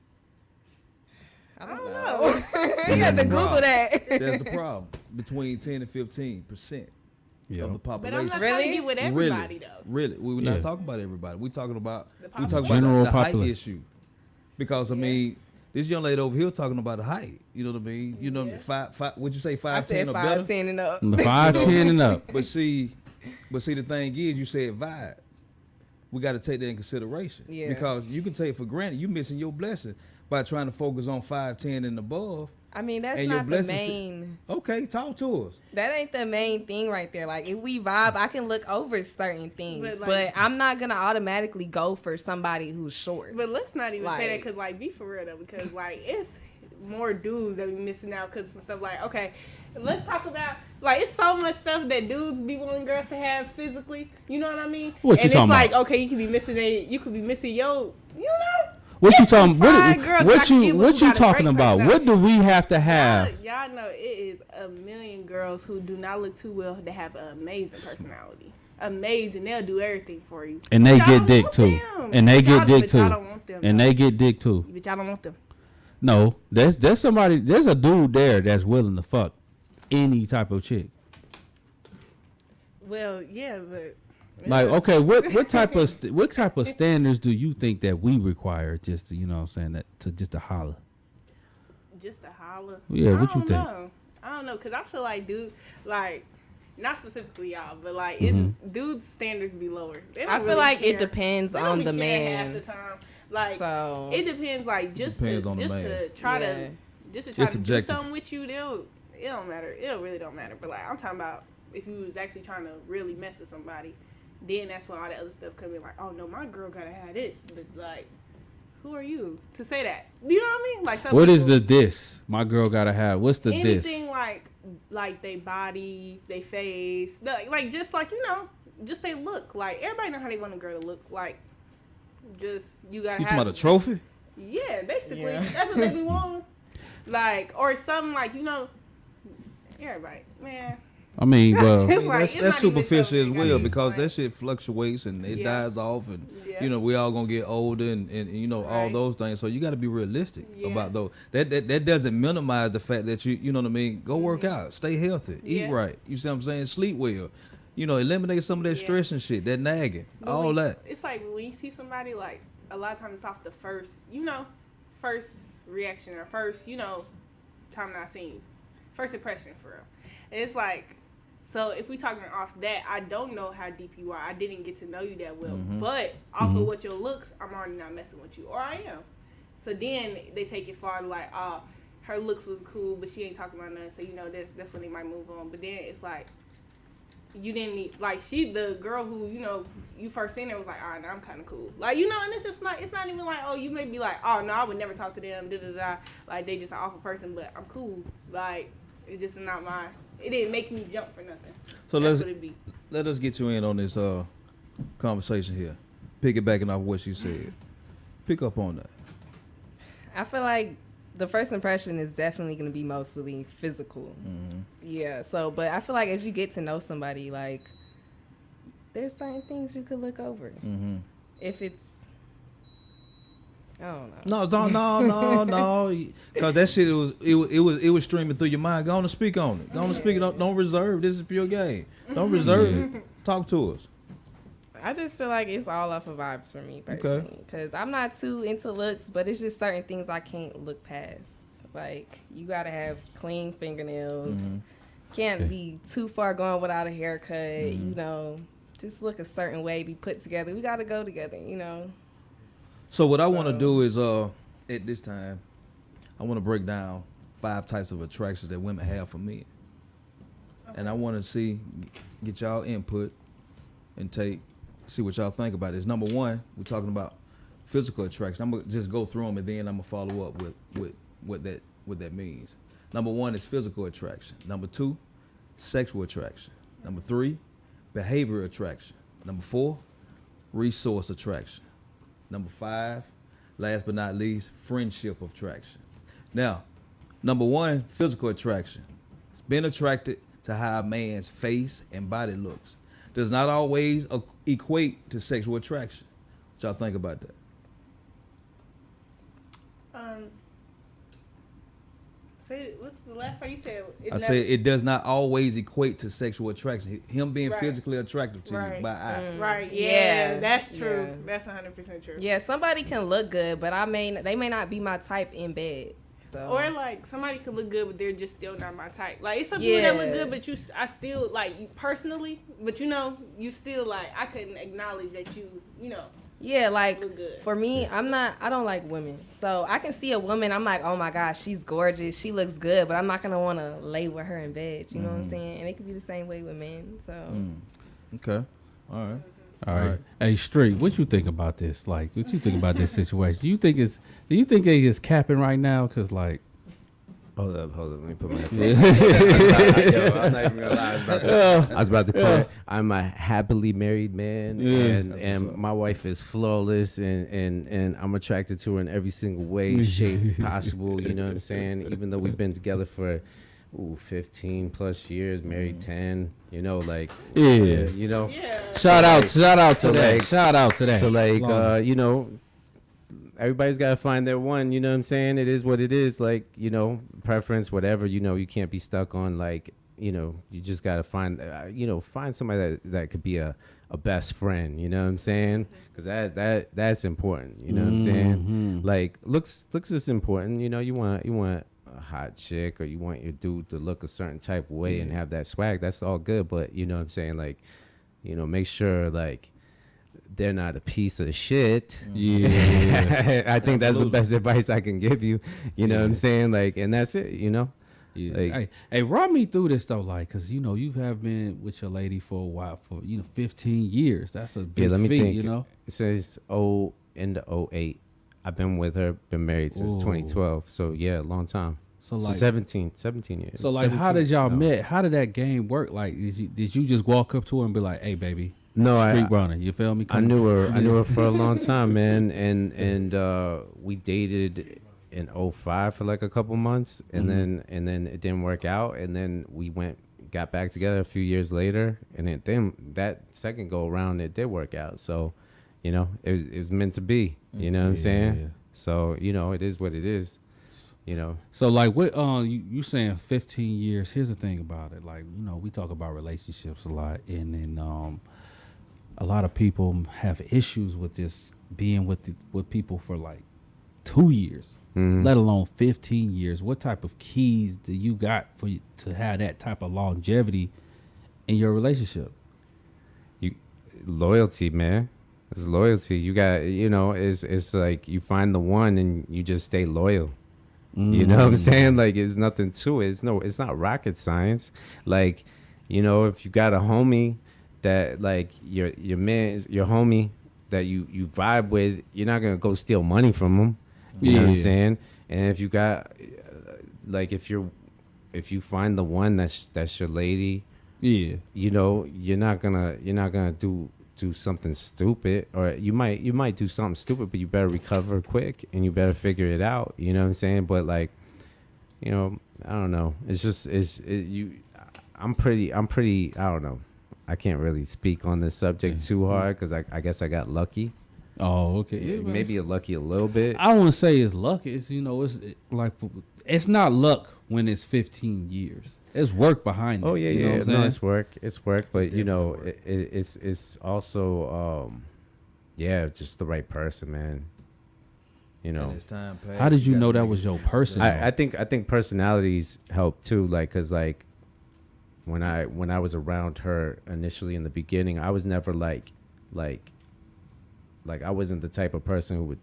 I don't know. She had to Google that. That's the problem. Between 10 and 15% Yeah. of the But I'm population. not Really? trying to get with everybody though. Really, we were Yeah. not talking about everybody. We talking about General the height population. issue. Because I mean, this young lady over here talking about the height. You know what I mean? You know, five. Would you say I 5'10" said or better? 5'10" and up. 5'10" and up. But see, the thing is, you said vibe. We got to take that in consideration. Yeah. Because you can take for granted you missing your blessing by trying to focus on 5'10" and above. I mean, that's And your not the blessings- main. Okay, talk to us. That ain't the main thing right there. Like, if we vibe, I can look over certain things, But, but, like- I'm not gonna automatically go for somebody who's short. But let's not even say that Like- because like be for real though because like it's more dudes that be missing out because some stuff like okay. Let's talk about like it's so much stuff that dudes be wanting girls to have physically. You know what I mean? What you and talking it's like about? okay, you could be missing yo. You know? What you There's some talking? fine girls I What can you get with what who you got a talking great about? What do we have to have? Y'all know it is a million girls who do not look too well that have an amazing personality. Amazing, they'll do everything for you. And they Y'all get don't dick want too. them. And they But y'all- get dick but y'all too. don't want them, And though. they get dick too. But y'all don't want them. No, there's somebody. There's a dude there that's willing to fuck any type of chick. Well, yeah, but Like, okay, what type of standards do you think that we require just to, you know what I'm saying, that to just to holler? just to holler. Yeah, what you I don't think? know. I don't know, cause I feel like not specifically y'all, but like Mm-hmm. it's dudes' standards be lower. They don't I feel really like care. it depends They don't on be the caring man. half the time. Like So it depends. Like just Depends to on the just man. to try Yeah. to just to try It's to subjective. do something with you, it don't matter. It really don't matter. But like I'm talking about if you was actually trying to really mess with somebody, then that's when all that other stuff come in. Like, oh no, my girl gotta have this. But like, who are you to say that? You know what I mean? Like, some What is people- the this? My girl gotta have. What's the this? anything like they body, they face, like just like just they look. Like everybody know how they want a girl to look. Like just you gotta You have. talking about a trophy? Yeah, basically Yeah. that's what they be wanting. Like or something like everybody man. I mean, well, It's like, that's it's not even superficial as something well gotta because explain. that shit fluctuates and it Yeah. dies off and Yeah. we all gonna get older and all Right. those things. So you got to be realistic Yeah. about those. That doesn't minimize the fact that you know what I mean. Go work out, stay healthy, eat Mm-hmm. Yeah. right. You see what I'm saying? Sleep well. Eliminate some of that Yeah. stress and shit, that nagging, But all that. It's like when you see somebody, like a lot of times it's off the first reaction or first, time that I seen you, first impression for real. And it's like, so if we talking off that, I don't know how deep you are. I didn't get to know you that well, but off of what your looks, I'm already not messing with you, or I am. So then they take it far, like, oh, her looks was cool, but she ain't talking about nothing. So that's when they might move on. But then it's like. You didn't need the girl who you first seen there was like, all right, now I'm kind of cool, and it's just like it's not even like, oh, you may be like, oh no, I would never talk to them, da da da, like they just an awful person, but I'm cool, like it's just not it didn't make me jump for nothing. So That's what it be. let us get you in on this conversation here. Piggybacking off what she said. Pick up on that. I feel like the first impression is definitely going to be mostly physical. Yeah. So, but I feel like as you get to know somebody, like, there's certain things you could look over. If it's, I don't know. No. Cause that shit was streaming through your mind. Go on and speak on it. Go on and speak. Don't reserve. This is pure game. Don't reserve it. Talk to us. I just feel like it's all off of vibes for me personally. Because I'm not too into looks, but it's just certain things I can't look past. Like, you got to have clean fingernails. Can't be too far gone without a haircut, you know. Just look a certain way, be put together. We got to go together, you know. So what I want to do is, at this time, I want to break down 5 types of attractions that women have for men. And I want to get y'all input and see what y'all think about this. Number 1, we're talking about physical attraction. I'm gonna just go through them and then I'm gonna follow up with what that means. Number 1 is physical attraction. Number 2, sexual attraction. Number 3, behavioral attraction. Number 4, resource attraction. Number 5, last but not least, friendship attraction. Now, number 1, physical attraction. It's been attracted to how a man's face and body looks. Does not always equate to sexual attraction. What y'all think about that? Say what's the last part you said? I said it does not always equate to sexual attraction. Him being Right. physically attractive to you by eye. Right. Yeah, Yeah. that's true. Yeah. That's 100% true. Yeah, somebody can look good, but they may not be my type in bed. So. Or like somebody could look good, but they're just still not my type. Like it's some people that look Yeah. good, but I still like you personally. But you still like I couldn't acknowledge that you know. Yeah, like Look good. for me, I don't like women. So I can see a woman, I'm like, oh my gosh, she's gorgeous, she looks good, but I'm not gonna want to lay with her in bed. You know what I'm saying? And it could be the same way with men. So Okay. All right. All right. Hey, Street, what you think about this? Like, what you think about this situation? Do you think it is capping right now? Cause like, Hold up. Let me put my headphones. Yo, I'm not even gonna lie. I was about to quit. I'm a happily married man, and my wife is flawless, and I'm attracted to her in every single way, shape possible. You know what I'm saying? Even though we've been together for 15 plus years, married 10. You know, like you know. Yeah. shout out to that. Shout out to that. So like, Long- you know, everybody's got to find their one, you know what I'm saying? It is what it is, like, you know, preference, whatever, you know, you can't be stuck on, like, you know, you just got to find, find somebody that could be a best friend, you know what I'm saying? Because that's important, you know what I'm saying? Like, looks is important, you know, you want a hot chick or you want your dude to look a certain type of way and have that swag, that's all good, but, you know what I'm saying, like, you know, make sure, like, they're not a piece of shit. Yeah. I think that's the best advice I can give you. You know what I'm saying? Like, and that's it, you know? Yeah. Like, Hey, run me through this though, like, cause you know you have been with your lady for a while, for 15 years. That's a big let me feat, think. you know. It says into 08. I've been with her, been married since 2012. So yeah, a long time. So So like 17 years. So like, how 17? did y'all No. met? How did that game work? Like, did you just walk up to her and be like, "Hey, baby, No, street runner"? You feel me? I knew her for a long time, man, and we dated in 05 for like a couple months, and then it didn't work out, and then we got back together a few years later, and then that second go around it did work out. So, you know, it was meant to be. You know what I'm saying? Yeah. So, you know, it is what it is. You know. So like, what you saying 15 years? Here's the thing about it. Like, you know, we talk about relationships a lot, and then a lot of people have issues with this being with people for like 2 years, let alone 15 years. What type of keys do you got to have that type of longevity in your relationship? Loyalty, man. It's loyalty. You got, you know, it's like you find the one and you just stay loyal. You know what I'm saying? Like, it's nothing to it. It's not rocket science. Like, you know, if you got a homie that, like, your homie that you vibe with, you're not gonna go steal money from him. You know what I'm saying? And if you got, like, if you find the one that's your lady, Yeah. you know, you're not gonna do do something stupid, or you might do something stupid, but you better recover quick and you better figure it out. You know what I'm saying? But like, you know, I don't know. It's just I'm pretty. I don't know. I can't really speak on this subject too hard because I guess I got lucky. Oh, okay. Yeah, Maybe lucky a little bit. I want to say it's luck. It's like it's not luck when it's 15 years. It's work behind it. Oh yeah, you know yeah. what I'm No, saying? it's work. But you know, work. it's also yeah, just the right person, man. You know, And as time passed, How did you gotta know that make was it- your person? I think personalities help too. Like, cause like when I was around her initially in the beginning, I was never like I wasn't the type of person who would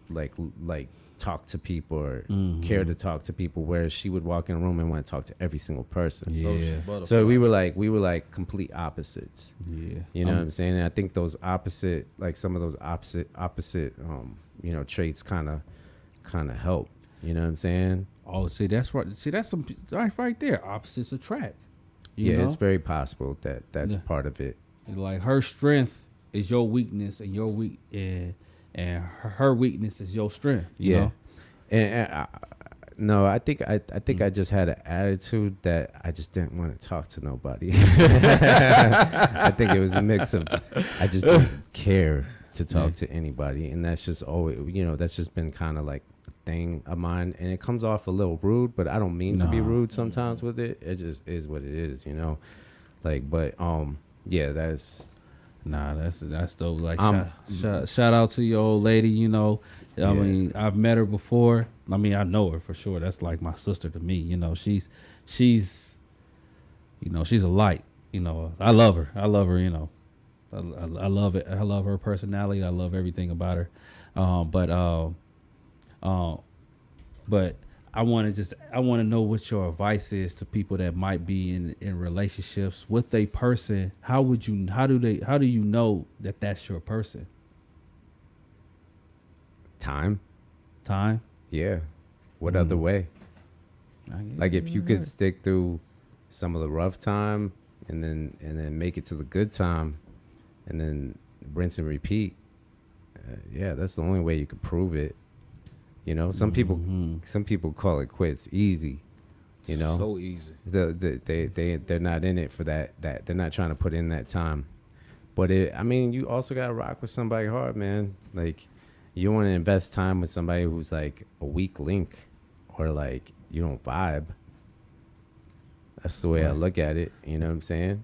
like talk to people or care to talk to people. Whereas she would walk in a room and want to talk to every single person. Yeah. social butterfly. So we were like complete opposites. Yeah. You know what I'm saying? And I think those opposite, like some of those opposite, you know, traits kind of help. You know what I'm saying? Oh, see, that's right. See, that's right there. Opposites attract. You Yeah, know? it's very possible that that's Yeah. part of it. Like her strength is your weakness, and your and her weakness is your strength. You Yeah. know? And no, I think I just had an attitude that I just didn't want to talk to nobody. I think it was a mix of I just didn't care to talk to anybody, and that's just always, you know, that's just been kind of like a thing of mine, and it comes off a little rude, but I don't mean to be Nah. rude sometimes with it. It just is what it is, you know. Like, but yeah, that's Nah, that's dope. Like Um, shout out to your old lady. You know, I Yeah. mean, I've met her before. I mean, I know her for sure. That's like my sister to me. You know, she's you know, she's a light. You know, I love her. You know, I love it. I love her personality. I love everything about her. But I want to know what your advice is to people that might be in relationships with a person. How do you know that that's your person? time. Time. Yeah. What other way? Like if you could stick through some of the rough time and then make it to the good time and then rinse and repeat. Yeah, that's the only way you could prove it. You know, some people call it quits easy. You know, so easy. they're not in it for that they're not trying to put in that time. But I mean, you also gotta rock with somebody hard, man. Like, you want to invest time with somebody who's like a weak link or like you don't vibe. That's the way I look at it. You know what I'm saying?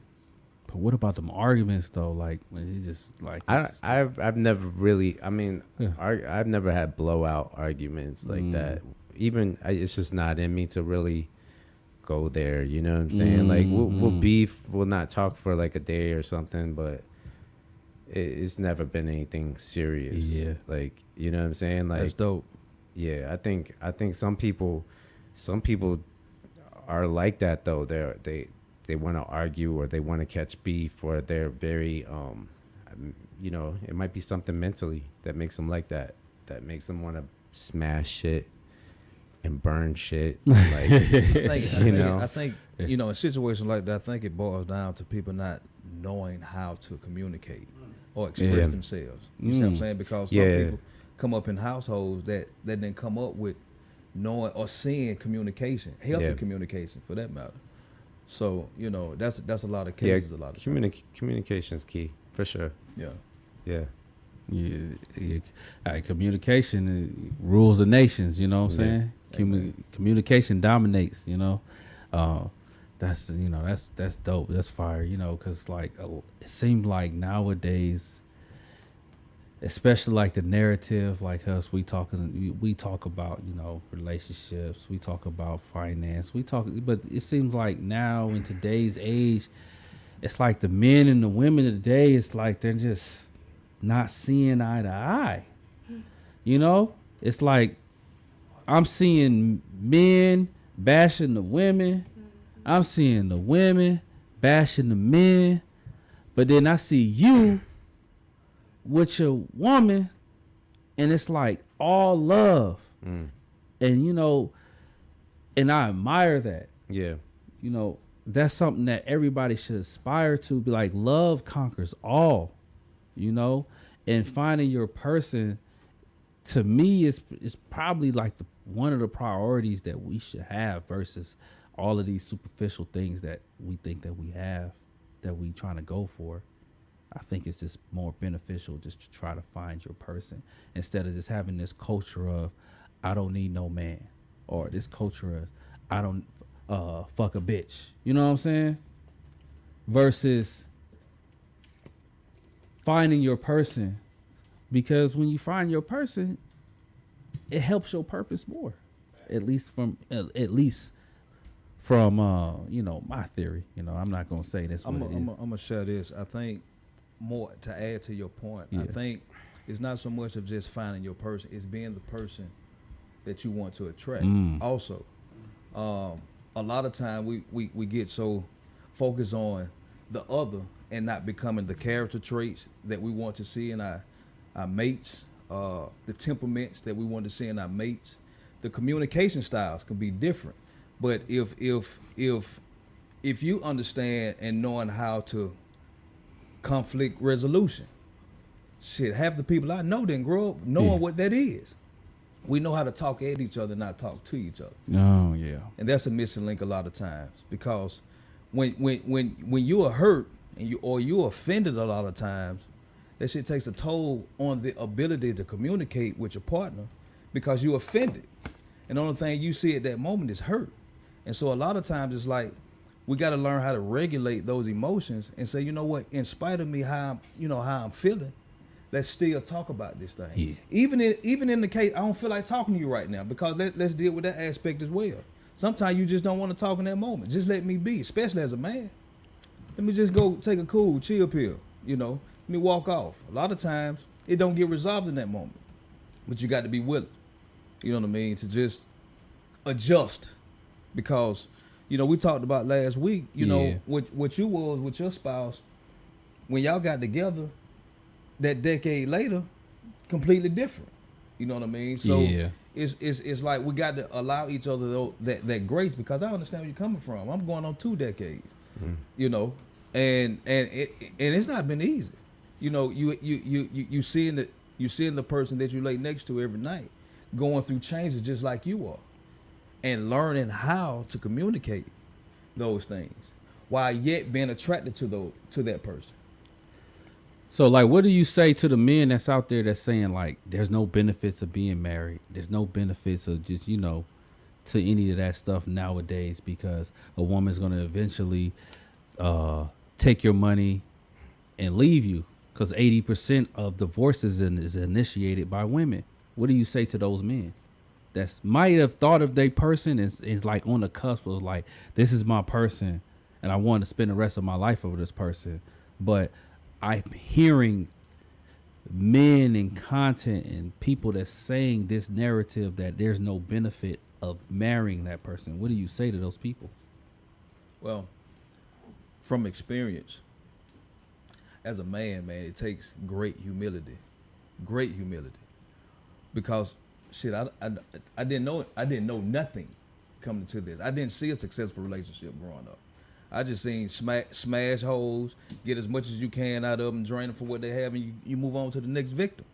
But what about them arguments though? Like when you just like I've never really. I mean, Yeah. I've never had blowout arguments like that. Even it's just not in me to really go there. You know what I'm saying? Like we'll beef. We'll not talk for like a day or something, but it's never been anything serious. Yeah. Like, you know what I'm saying? Like, That's dope. yeah, I think some people are like that though. They want to argue or they want to catch beef or they're very you know, it might be something mentally that makes them like that makes them want to smash shit and burn shit. Like, I think you know, in situations like that, I think it boils down to people not knowing how to communicate or express Yeah. themselves. You see what I'm saying? Because some Yeah. people come up in households that didn't come up with knowing or seeing communication, healthy Yeah. communication for that matter. So, you know, that's a lot of yeah, cases, a lot of times. communication is key for sure. Yeah. Yeah. Yeah. Communication rules the nations. You know what I'm saying? Communication dominates. You know, that's dope. That's fire. You know, because like it seems like nowadays, especially like the narrative, like us, we talk about, you know, relationships, we talk about finance, but it seems like now in today's age, it's like the men and the women today, it's like they're just not seeing eye to eye. You know, it's like I'm seeing men bashing the women, I'm seeing the women bashing the men, but then I see you with your woman and it's like all love. And you know, and I admire that. Yeah. You know, that's something that everybody should aspire to, be like, love conquers all. you know, and finding your person to me is probably like one of the priorities that we should have versus all of these superficial things that we think that we have that we trying to go for. I think it's just more beneficial just to try to find your person instead of just having this culture of I don't need no man, or this culture of I don't fuck a bitch. You know what I'm saying? Versus finding your person, because when you find your person, it helps your purpose more. At least from you know, my theory. You know, I'm not gonna say this. I'm gonna share this. I think more to add to your point. Yeah. I think it's not so much of just finding your person; it's being the person that you want to attract. Also, a lot of time we get so focused on the other and not becoming the character traits that we want to see in our mates, the temperaments that we want to see in our mates. The communication styles can be different, but if you understand and knowing how to conflict resolution, shit, half the people I know didn't grow up knowing what that is. We know how to talk at each other, not talk to each other. Oh yeah. And that's a missing link a lot of times, because when you are hurt and you're offended a lot of times, that shit takes a toll on the ability to communicate with your partner because you're offended. And the only thing you see at that moment is hurt. And so a lot of times it's like we got to learn how to regulate those emotions and say, you know what, in spite of me how I'm feeling, let's still talk about this thing. Yeah. Even in the case I don't feel like talking to you right now, because let's deal with that aspect as well. Sometimes you just don't want to talk in that moment. Just let me be, especially as a man. Let me just go take a cool chill pill, you know. Let me walk off. A lot of times it don't get resolved in that moment, but you got to be willing, you know what I mean, to just adjust. Because, you know, we talked about last week, you know, what you was with your spouse, when y'all got together that decade later, completely different. You know what I mean? So it's like we got to allow each other that grace, because I understand where you're coming from. I'm going on 2 decades, you know, and it's not been easy. You know, you seeing the person that you lay next to every night going through changes just like you are, and learning how to communicate those things while yet being attracted to that person. So, like, what do you say to the men that's out there that's saying, like, there's no benefits of being married? There's no benefits of just, you know, to any of that stuff nowadays, because a woman's going to eventually take your money and leave you, because 80% of divorces is initiated by women. What do you say to those men that might have thought of their person is like on the cusp of like, this is my person and I want to spend the rest of my life with this person, but I'm hearing men and content and people that's saying this narrative that there's no benefit of marrying that person? What do you say to those people? Well, from experience, as a man, it takes great humility, because shit, I didn't know nothing coming to this. I didn't see a successful relationship growing up. I just seen smash holes, get as much as you can out of them, drain them for what they have, and you move on to the next victim.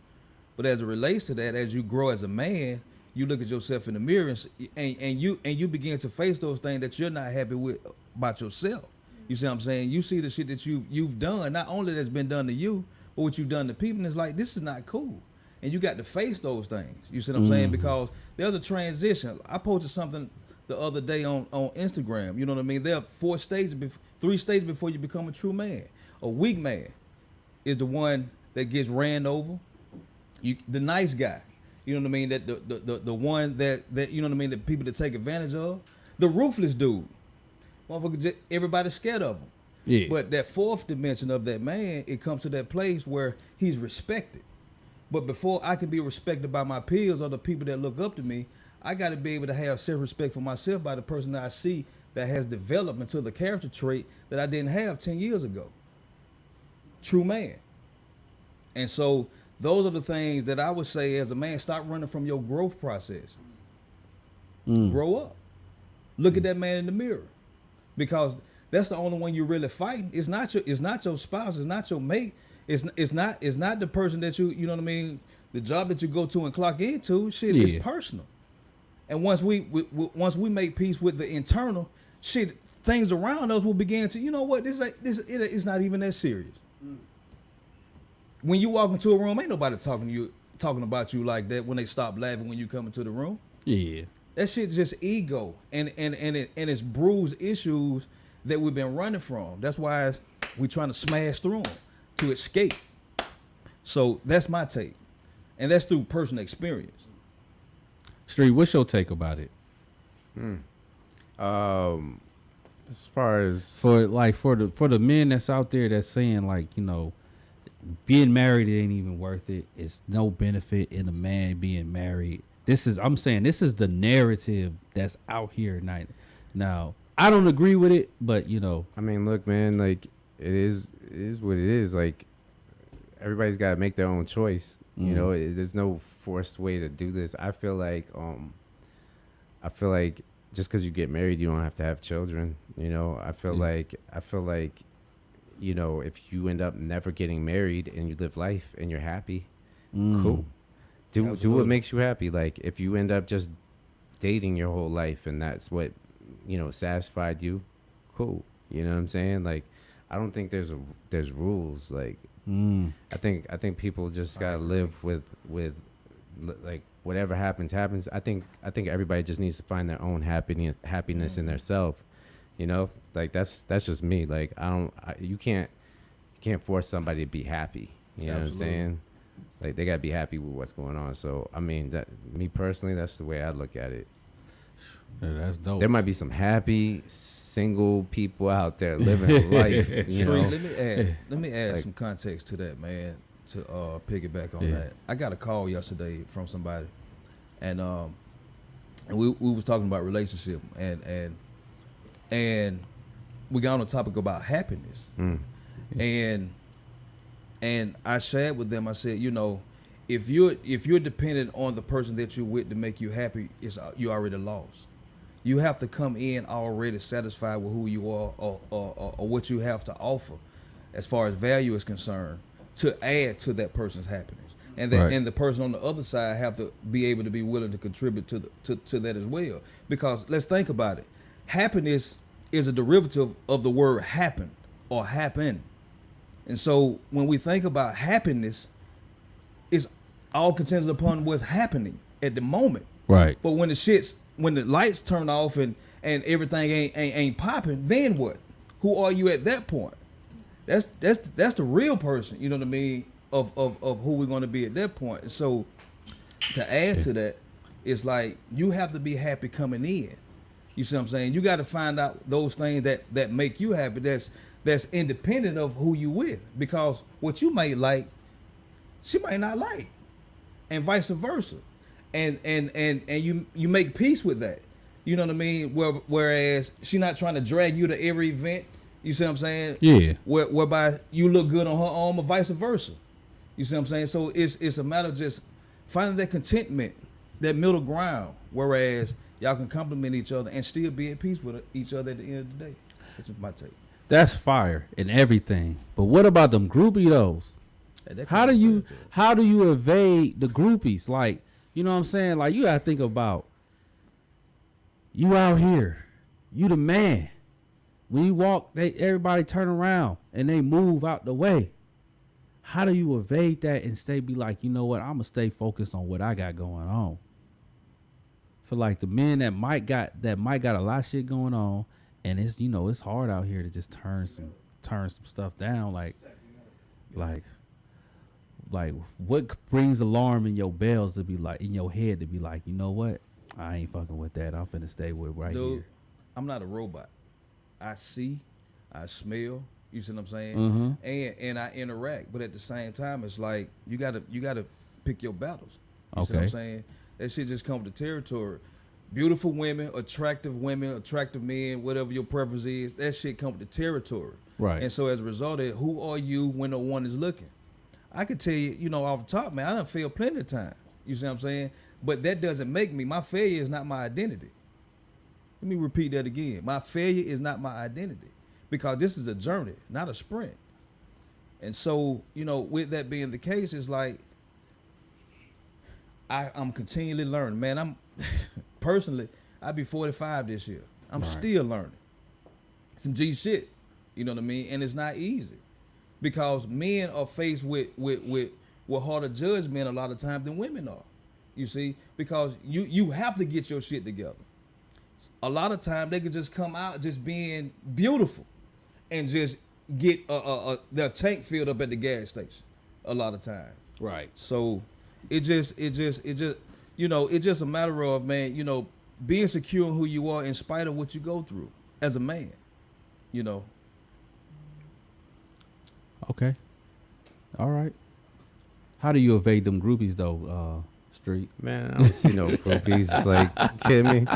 But as it relates to that, as you grow as a man, you look at yourself in the mirror and you begin to face those things that you're not happy with about yourself. You see what I'm saying? You see the shit that you've done, not only that's been done to you, but what you've done to people, and it's like, this is not cool. And you got to face those things. You see what I'm saying? Because there's a transition. I posted something the other day on Instagram. You know what I mean? There are 3 stages before you become a true man. A weak man is the one that gets ran over. The nice guy. You know what I mean? That the one that you know what I mean, that people that take advantage of. The ruthless dude. Motherfucker, everybody's scared of him. Yeah. But that 4th dimension of that man, it comes to that place where he's respected. But before I can be respected by my peers or the people that look up to me, I got to be able to have self-respect for myself by the person that I see that has developed into the character trait that I didn't have 10 years ago. True man. And so those are the things that I would say as a man, stop running from your growth process. Grow up. Look at that man in the mirror. Because that's the only one you're really fighting. It's not your spouse, it's not your mate. It's not the person that you know what I mean. The job that you go to and clock into, shit, is personal. And once we make peace with the internal, shit, things around us will begin to, you know what, it's not even that serious. When you walk into a room, ain't nobody talking about you like that when they stop laughing when you come into the room. Yeah. That shit's just ego and it's bruised issues that we've been running from. That's why we trying to smash through them to escape. So that's my take. And that's through personal experience. Street, what's your take about it? As far as For the men that's out there that's saying, like, you know, being married, it ain't even worth it. It's no benefit in a man being married. I'm saying this is the narrative that's out here tonight. Now, I don't agree with it, but you know, I mean, look, man, like it is what it is. Like everybody's got to make their own choice. You know, there's no forced way to do this. I feel like just because you get married, you don't have to have children. You know, I feel like, you know, if you end up never getting married and you live life and you're happy, cool. Do what makes you happy. Like if you end up just dating your whole life and that's what, you know, satisfied you, cool. You know what I'm saying? Like, I don't think there's rules. Like, I think people just gotta live with like whatever happens. I think everybody just needs to find their own happiness in their self. You know, like that's just me. Like you can't force somebody to be happy. You know what I'm saying? Like they gotta be happy with what's going on. So I mean, that me personally, that's the way I look at it. Yeah, that's dope. There might be some happy single people out there living life. You know? Let me add some context to that, man. To piggyback on that, I got a call yesterday from somebody, and we was talking about relationship, and we got on the topic about happiness, and I shared with them. I said, you know, if you're dependent on the person that you're with to make you happy, you already lost. You have to come in already satisfied with who you are or what you have to offer as far as value is concerned to add to that person's happiness. And and the person on the other side have to be able to be willing to contribute to that as well. Because let's think about it. Happiness is a derivative of the word happen or happen. And so when we think about happiness, it's all contingent upon what's happening at the moment. Right. But when the lights turn off and everything ain't popping, then what? Who are you at that point? That's the real person, you know what I mean, of who we're going to be at that point. And so to add to that, it's like you have to be happy coming in. You see what I'm saying? You got to find out those things that make you happy. That's independent of who you with, because what you might like, she might not like, and vice versa. And you make peace with that. You know what I mean? Whereas she not trying to drag you to every event. You see what I'm saying? Yeah. Whereby you look good on her arm or vice versa. You see what I'm saying? So it's a matter of just finding that contentment, that middle ground. Whereas y'all can compliment each other and still be at peace with each other at the end of the day. That's my take. That's fire and everything. But what about them groupies? How do you evade the groupies? Like, you know what I'm saying? Like, you gotta think about, you out here, you the man. When you walk, everybody turn around and they move out the way. How do you evade that and be like, you know what, I'm gonna stay focused on what I got going on? For like the men that might got a lot of shit going on, and it's, you know, it's hard out here to just turn some stuff down. Like what brings alarm in your bells to be like, in your head to be like, you know what, I ain't fucking with that. I'm finna stay with here. I'm not a robot. I see, I smell. You see what I'm saying? Mm-hmm. And I interact, but at the same time, it's like you gotta pick your battles. You see what Okay. I'm saying? That shit just comes with the territory. Beautiful women, attractive men, whatever your preference is, that shit comes with the territory. Right. And so as a result of it, who are you when no one is looking? I could tell you, you know, off the top, man, I done failed plenty of times. You see what I'm saying? But that doesn't make me. My failure is not my identity. Let me repeat that again. My failure is not my identity, because this is a journey, not a sprint. And so, with that being the case, it's like I'm continually learning. Man, I'm personally, I'll be 45 this year. I'm Right. still learning. Some G shit. You know what I mean? And it's not easy. Because men are faced with harder judgment a lot of times than women are. You see? Because you have to get your shit together. A lot of times they can just come out just being beautiful and just get their tank filled up at the gas station a lot of times. Right. So it's just a matter of, man, being secure in who you are in spite of what you go through as a man. Okay. All right. How do you evade them groupies though, Street? Man, I don't see no groupies. Like, you kidding me?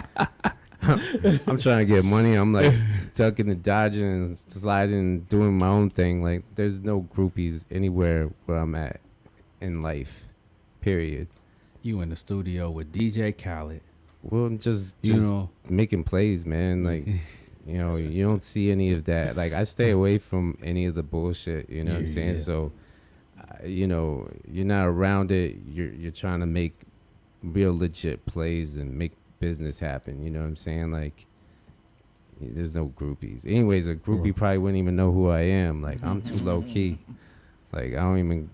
I'm trying to get money. I'm like ducking and dodging and sliding and doing my own thing. Like, there's no groupies anywhere where I'm at in life, period. You in the studio with DJ Khaled. Well, just You know, making plays, man. Like, you don't see any of that. Like, I stay away from any of the bullshit. You know what I'm saying? Yeah. So, you're not around it. You're trying to make real legit plays and make business happen. You know what I'm saying? Like, there's no groupies. Anyways, a groupie probably wouldn't even know who I am. Like, I'm too low key. Like, I don't even,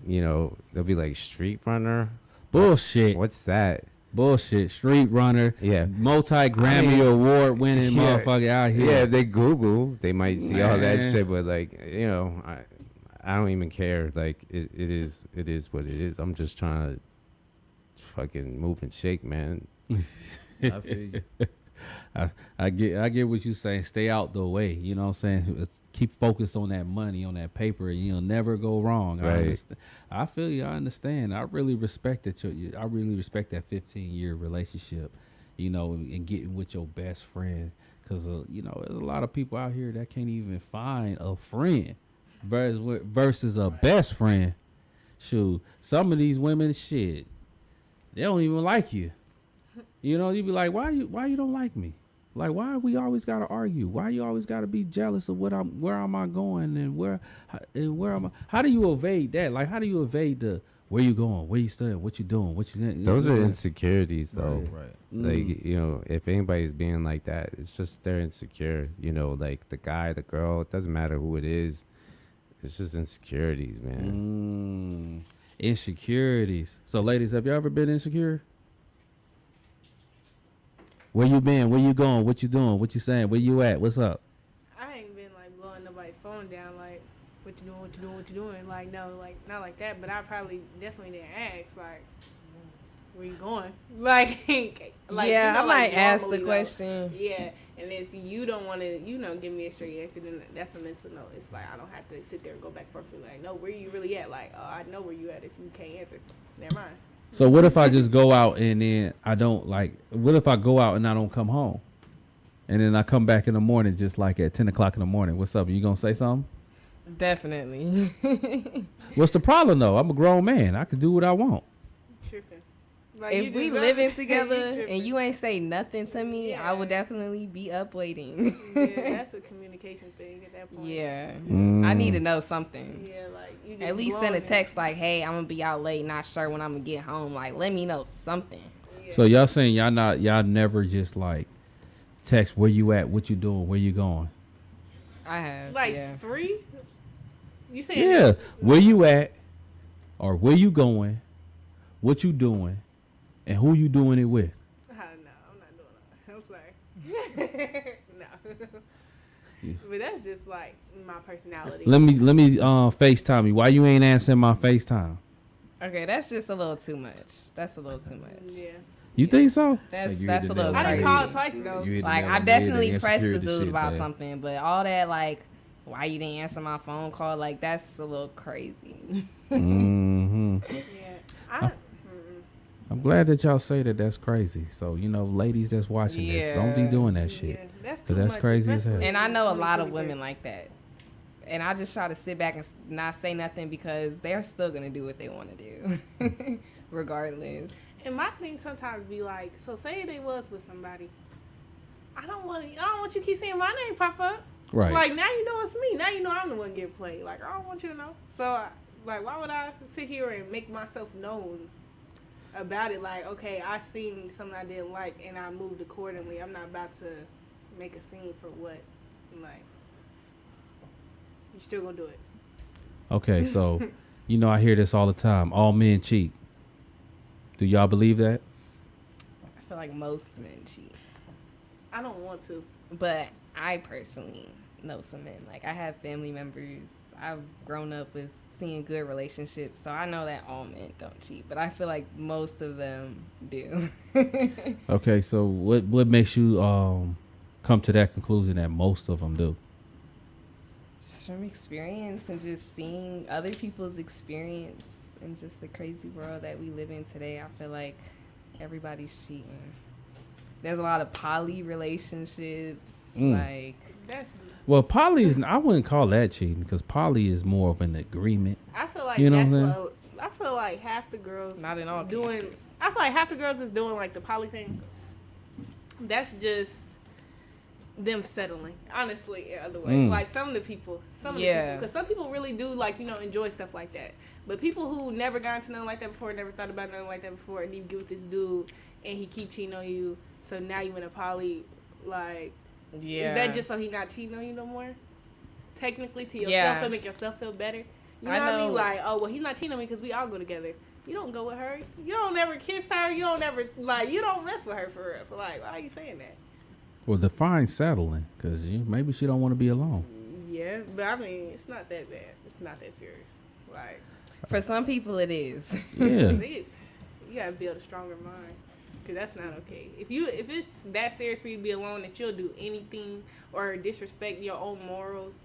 they'll be like, street runner. bullshit. What's that? Bullshit. Street runner. Yeah. Multi-Grammy award winning Yeah. motherfucker out here. Yeah, if they Google, they might see all that Man. shit. But like, I don't even care. Like, it is what it is. I'm just trying to fucking move and shake, man. I feel you. I get what you saying. Stay out the way. You know what I'm saying? Keep focused on that money, on that paper, and you'll never go wrong. Right. I feel you. I understand. I really respect it. I really respect that 15-year relationship, and getting with your best friend. Because, there's a lot of people out here that can't even find a friend versus a best friend. Shoot, some of these women, shit, they don't even like you. You be like, why you don't like me? Like, why we always gotta argue? Why you always gotta be jealous of where am I going and where am I? How do you evade that? Like, how do you evade where you going, where you studying, what you doing, what you? Those are insecurities, though. Right. Like, if anybody's being like that, it's just they're insecure. Like the guy, the girl, it doesn't matter who it is. It's just insecurities, man. Insecurities. So, ladies, have you ever been insecure? Where you been? Where you going? What you doing? What you saying? Where you at? What's up? I ain't been like blowing nobody's phone down like what you doing, what you doing, what you doing. Like no, like not like that. But I probably definitely didn't ask like where you going. Like yeah, I might ask the normally, question. though. Yeah, and if you don't want to, give me a straight answer, then that's a mental no. It's like I don't have to sit there and go back and forth. Like no, where you really at? Like oh, I know where you at if you can't answer. Never mind. So what if I just go out and then I don't what if I go out and I don't come home? And then I come back in the morning just like at 10 o'clock in the morning. What's up? You gonna say something? Definitely. What's the problem though? I'm a grown man. I can do what I want. Tripping. Like, If we living together and you ain't say nothing to me, I would definitely be up waiting. yeah, that's a communication thing at that point. Yeah. I need to know something. Yeah, like you just At least send a blowing it. text like, hey, I'm gonna be out late, not sure when I'm gonna get home. Like, let me know something. Yeah. So y'all saying y'all never just like text where you at, what you doing, where you going? I have. Like yeah. 3? You saying Yeah. Where you at or where you going, what you doing, and who you doing it with? No, I'm not doing that. I'm sorry. No. But that's just like my personality. Let me FaceTime you. Why you ain't answering my FaceTime? Okay, that's just a little too much. That's a little too much. Yeah. You think so? That's you that's hit a the little nail on I the didn't crazy. call it twice though. You hit the Like, nail I on the head, definitely that pressed the insecurity dude shit, about man. something, but all that like, why you didn't answer my phone call? Like, that's a little crazy. Mm-hmm. Yeah. I'm glad that y'all say that that's crazy. So, ladies that's watching this, don't be Yeah. doing that shit. Yeah, that's 'Cause too that's much, crazy as hell. especially And I in know a lot of 2023. women like that. And I just try to sit back and not say nothing because they're still gonna do what they want to do, regardless. And my thing sometimes be like, so say they was with somebody. I don't want you to keep seeing my name pop up. Right. Like, now you know it's me. Now you know I'm the one getting played. Like, I don't want you to know. So, like, why would I sit here and make myself known about it? Like, okay, I seen something I didn't like and I moved accordingly. I'm not about to make a scene for what? Like, you still gonna do it. Okay, so, you know, I hear this all the time. All men cheat. Do y'all believe that? I feel like most men cheat, I don't want to. but I personally know some men. Like, I have family members. I've grown up with seeing good relationships, so I know that all men don't cheat, but I feel like most of them do. Okay, so what makes you come to that conclusion that most of them do? Just from experience and just seeing other people's experience and just the crazy world that we live in today, I feel like everybody's cheating. There's a lot of poly relationships, like That's. Well, poly I wouldn't call that cheating because poly is more of an agreement. I feel like You know that's what I'm what. I feel like half the girls not in all doing. cases. I feel like half the girls is doing like the poly thing. That's just them settling. Honestly, in other ways, like some of the people, because some people really do like enjoy stuff like that. But people who never got into nothing like that before, never thought about nothing like that before, and you get with this dude and he keep cheating on you, so now you in a poly, like. Yeah. Is that just so he not cheating on you no more? Technically to yourself, so make yourself feel better. You know what I mean? Like, oh well, he's not cheating on me because we all go together. You don't go with her. You don't ever kiss her. You don't ever you don't mess with her for real. So like, why are you saying that? Well, define settling because maybe she don't want to be alone. Yeah, but I mean, it's not that bad. It's not that serious. Like, For some people, it is. Yeah. you gotta build a stronger mind. Cause that's not okay. If it's that serious for you to be alone that you'll do anything or disrespect your own morals,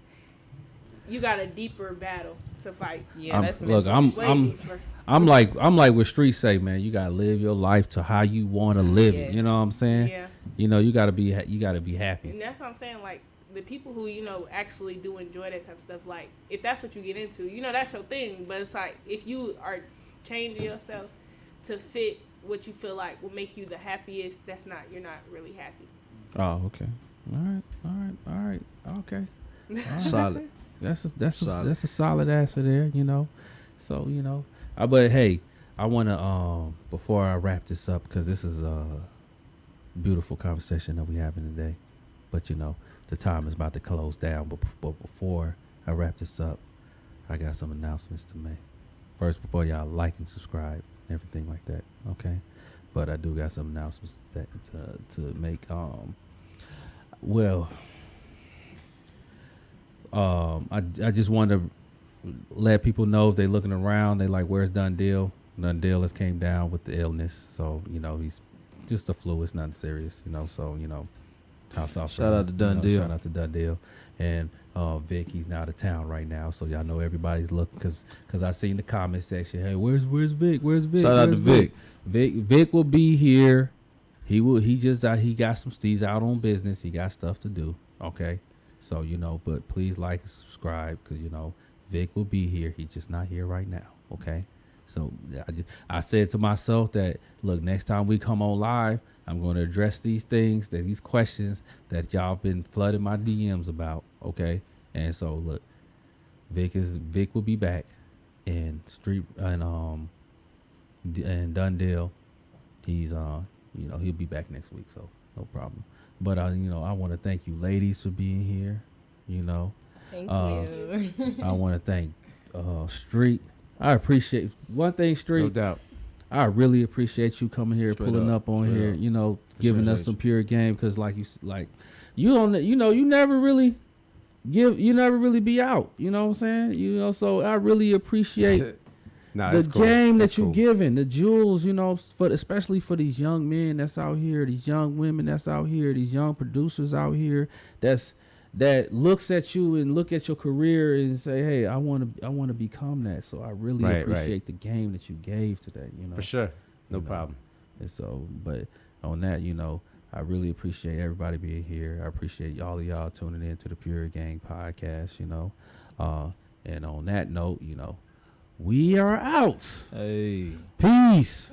you got a deeper battle to fight. Yeah, that's look. Way deeper. I'm like what streets say, man. You gotta live your life to how you want to live it. Yes. You know what I'm saying? Yeah. You gotta be happy. And that's what I'm saying. Like the people who actually do enjoy that type of stuff. Like if that's what you get into, that's your thing. But it's like if you are changing yourself to fit what you feel like will make you the happiest, you're not really happy. Oh, okay. All right. Okay. All right. Solid. That's Solid. a solid answer there. So but hey, I wanna before I wrap this up because this is a beautiful conversation that we having today, but the time is about to close down. But before I wrap this up, I got some announcements to make. First, before y'all like and subscribe, everything like that, okay? But I do got some announcements that to make. I just want to let people know if they looking around, they like, where's Done Deal? Done Deal has came down with the illness, so he's just a flu. It's nothing serious, So shout out to Done Deal. Shout out to Done Deal, and Vic, he's not out of town right now, so y'all know everybody's looking because I seen the comment section. Hey, where's Vic? Where's Vic? Shout out to Vic. Vic will be here. He got he's out on business. He got stuff to do. Okay, so but please like and subscribe because Vic will be here. He's just not here right now. Okay, so I said to myself that look, next time we come on live, I'm going to address these questions that y'all been flooding my DMs about. Okay. And so look, Vic will be back and Done Deal. He's he'll be back next week. So no problem. But I want to thank you ladies for being here. Thank you. I want to thank Street. I appreciate one thing, Street. No doubt. I really appreciate you coming here, Straight pulling up, up on straight here, up. giving us some pure game because you never really be out, you know what I'm saying? So I really appreciate the game that you're giving, the jewels, especially for these young men that's out here, these young women that's out here, these young producers out here that looks at you and look at your career and say, hey, I want to become that. So I really appreciate the game that you gave today, For sure. No problem. And so, but on that, I really appreciate everybody being here. I appreciate all of y'all tuning in to the Pure Gang podcast, and on that note, we are out. Hey. Peace.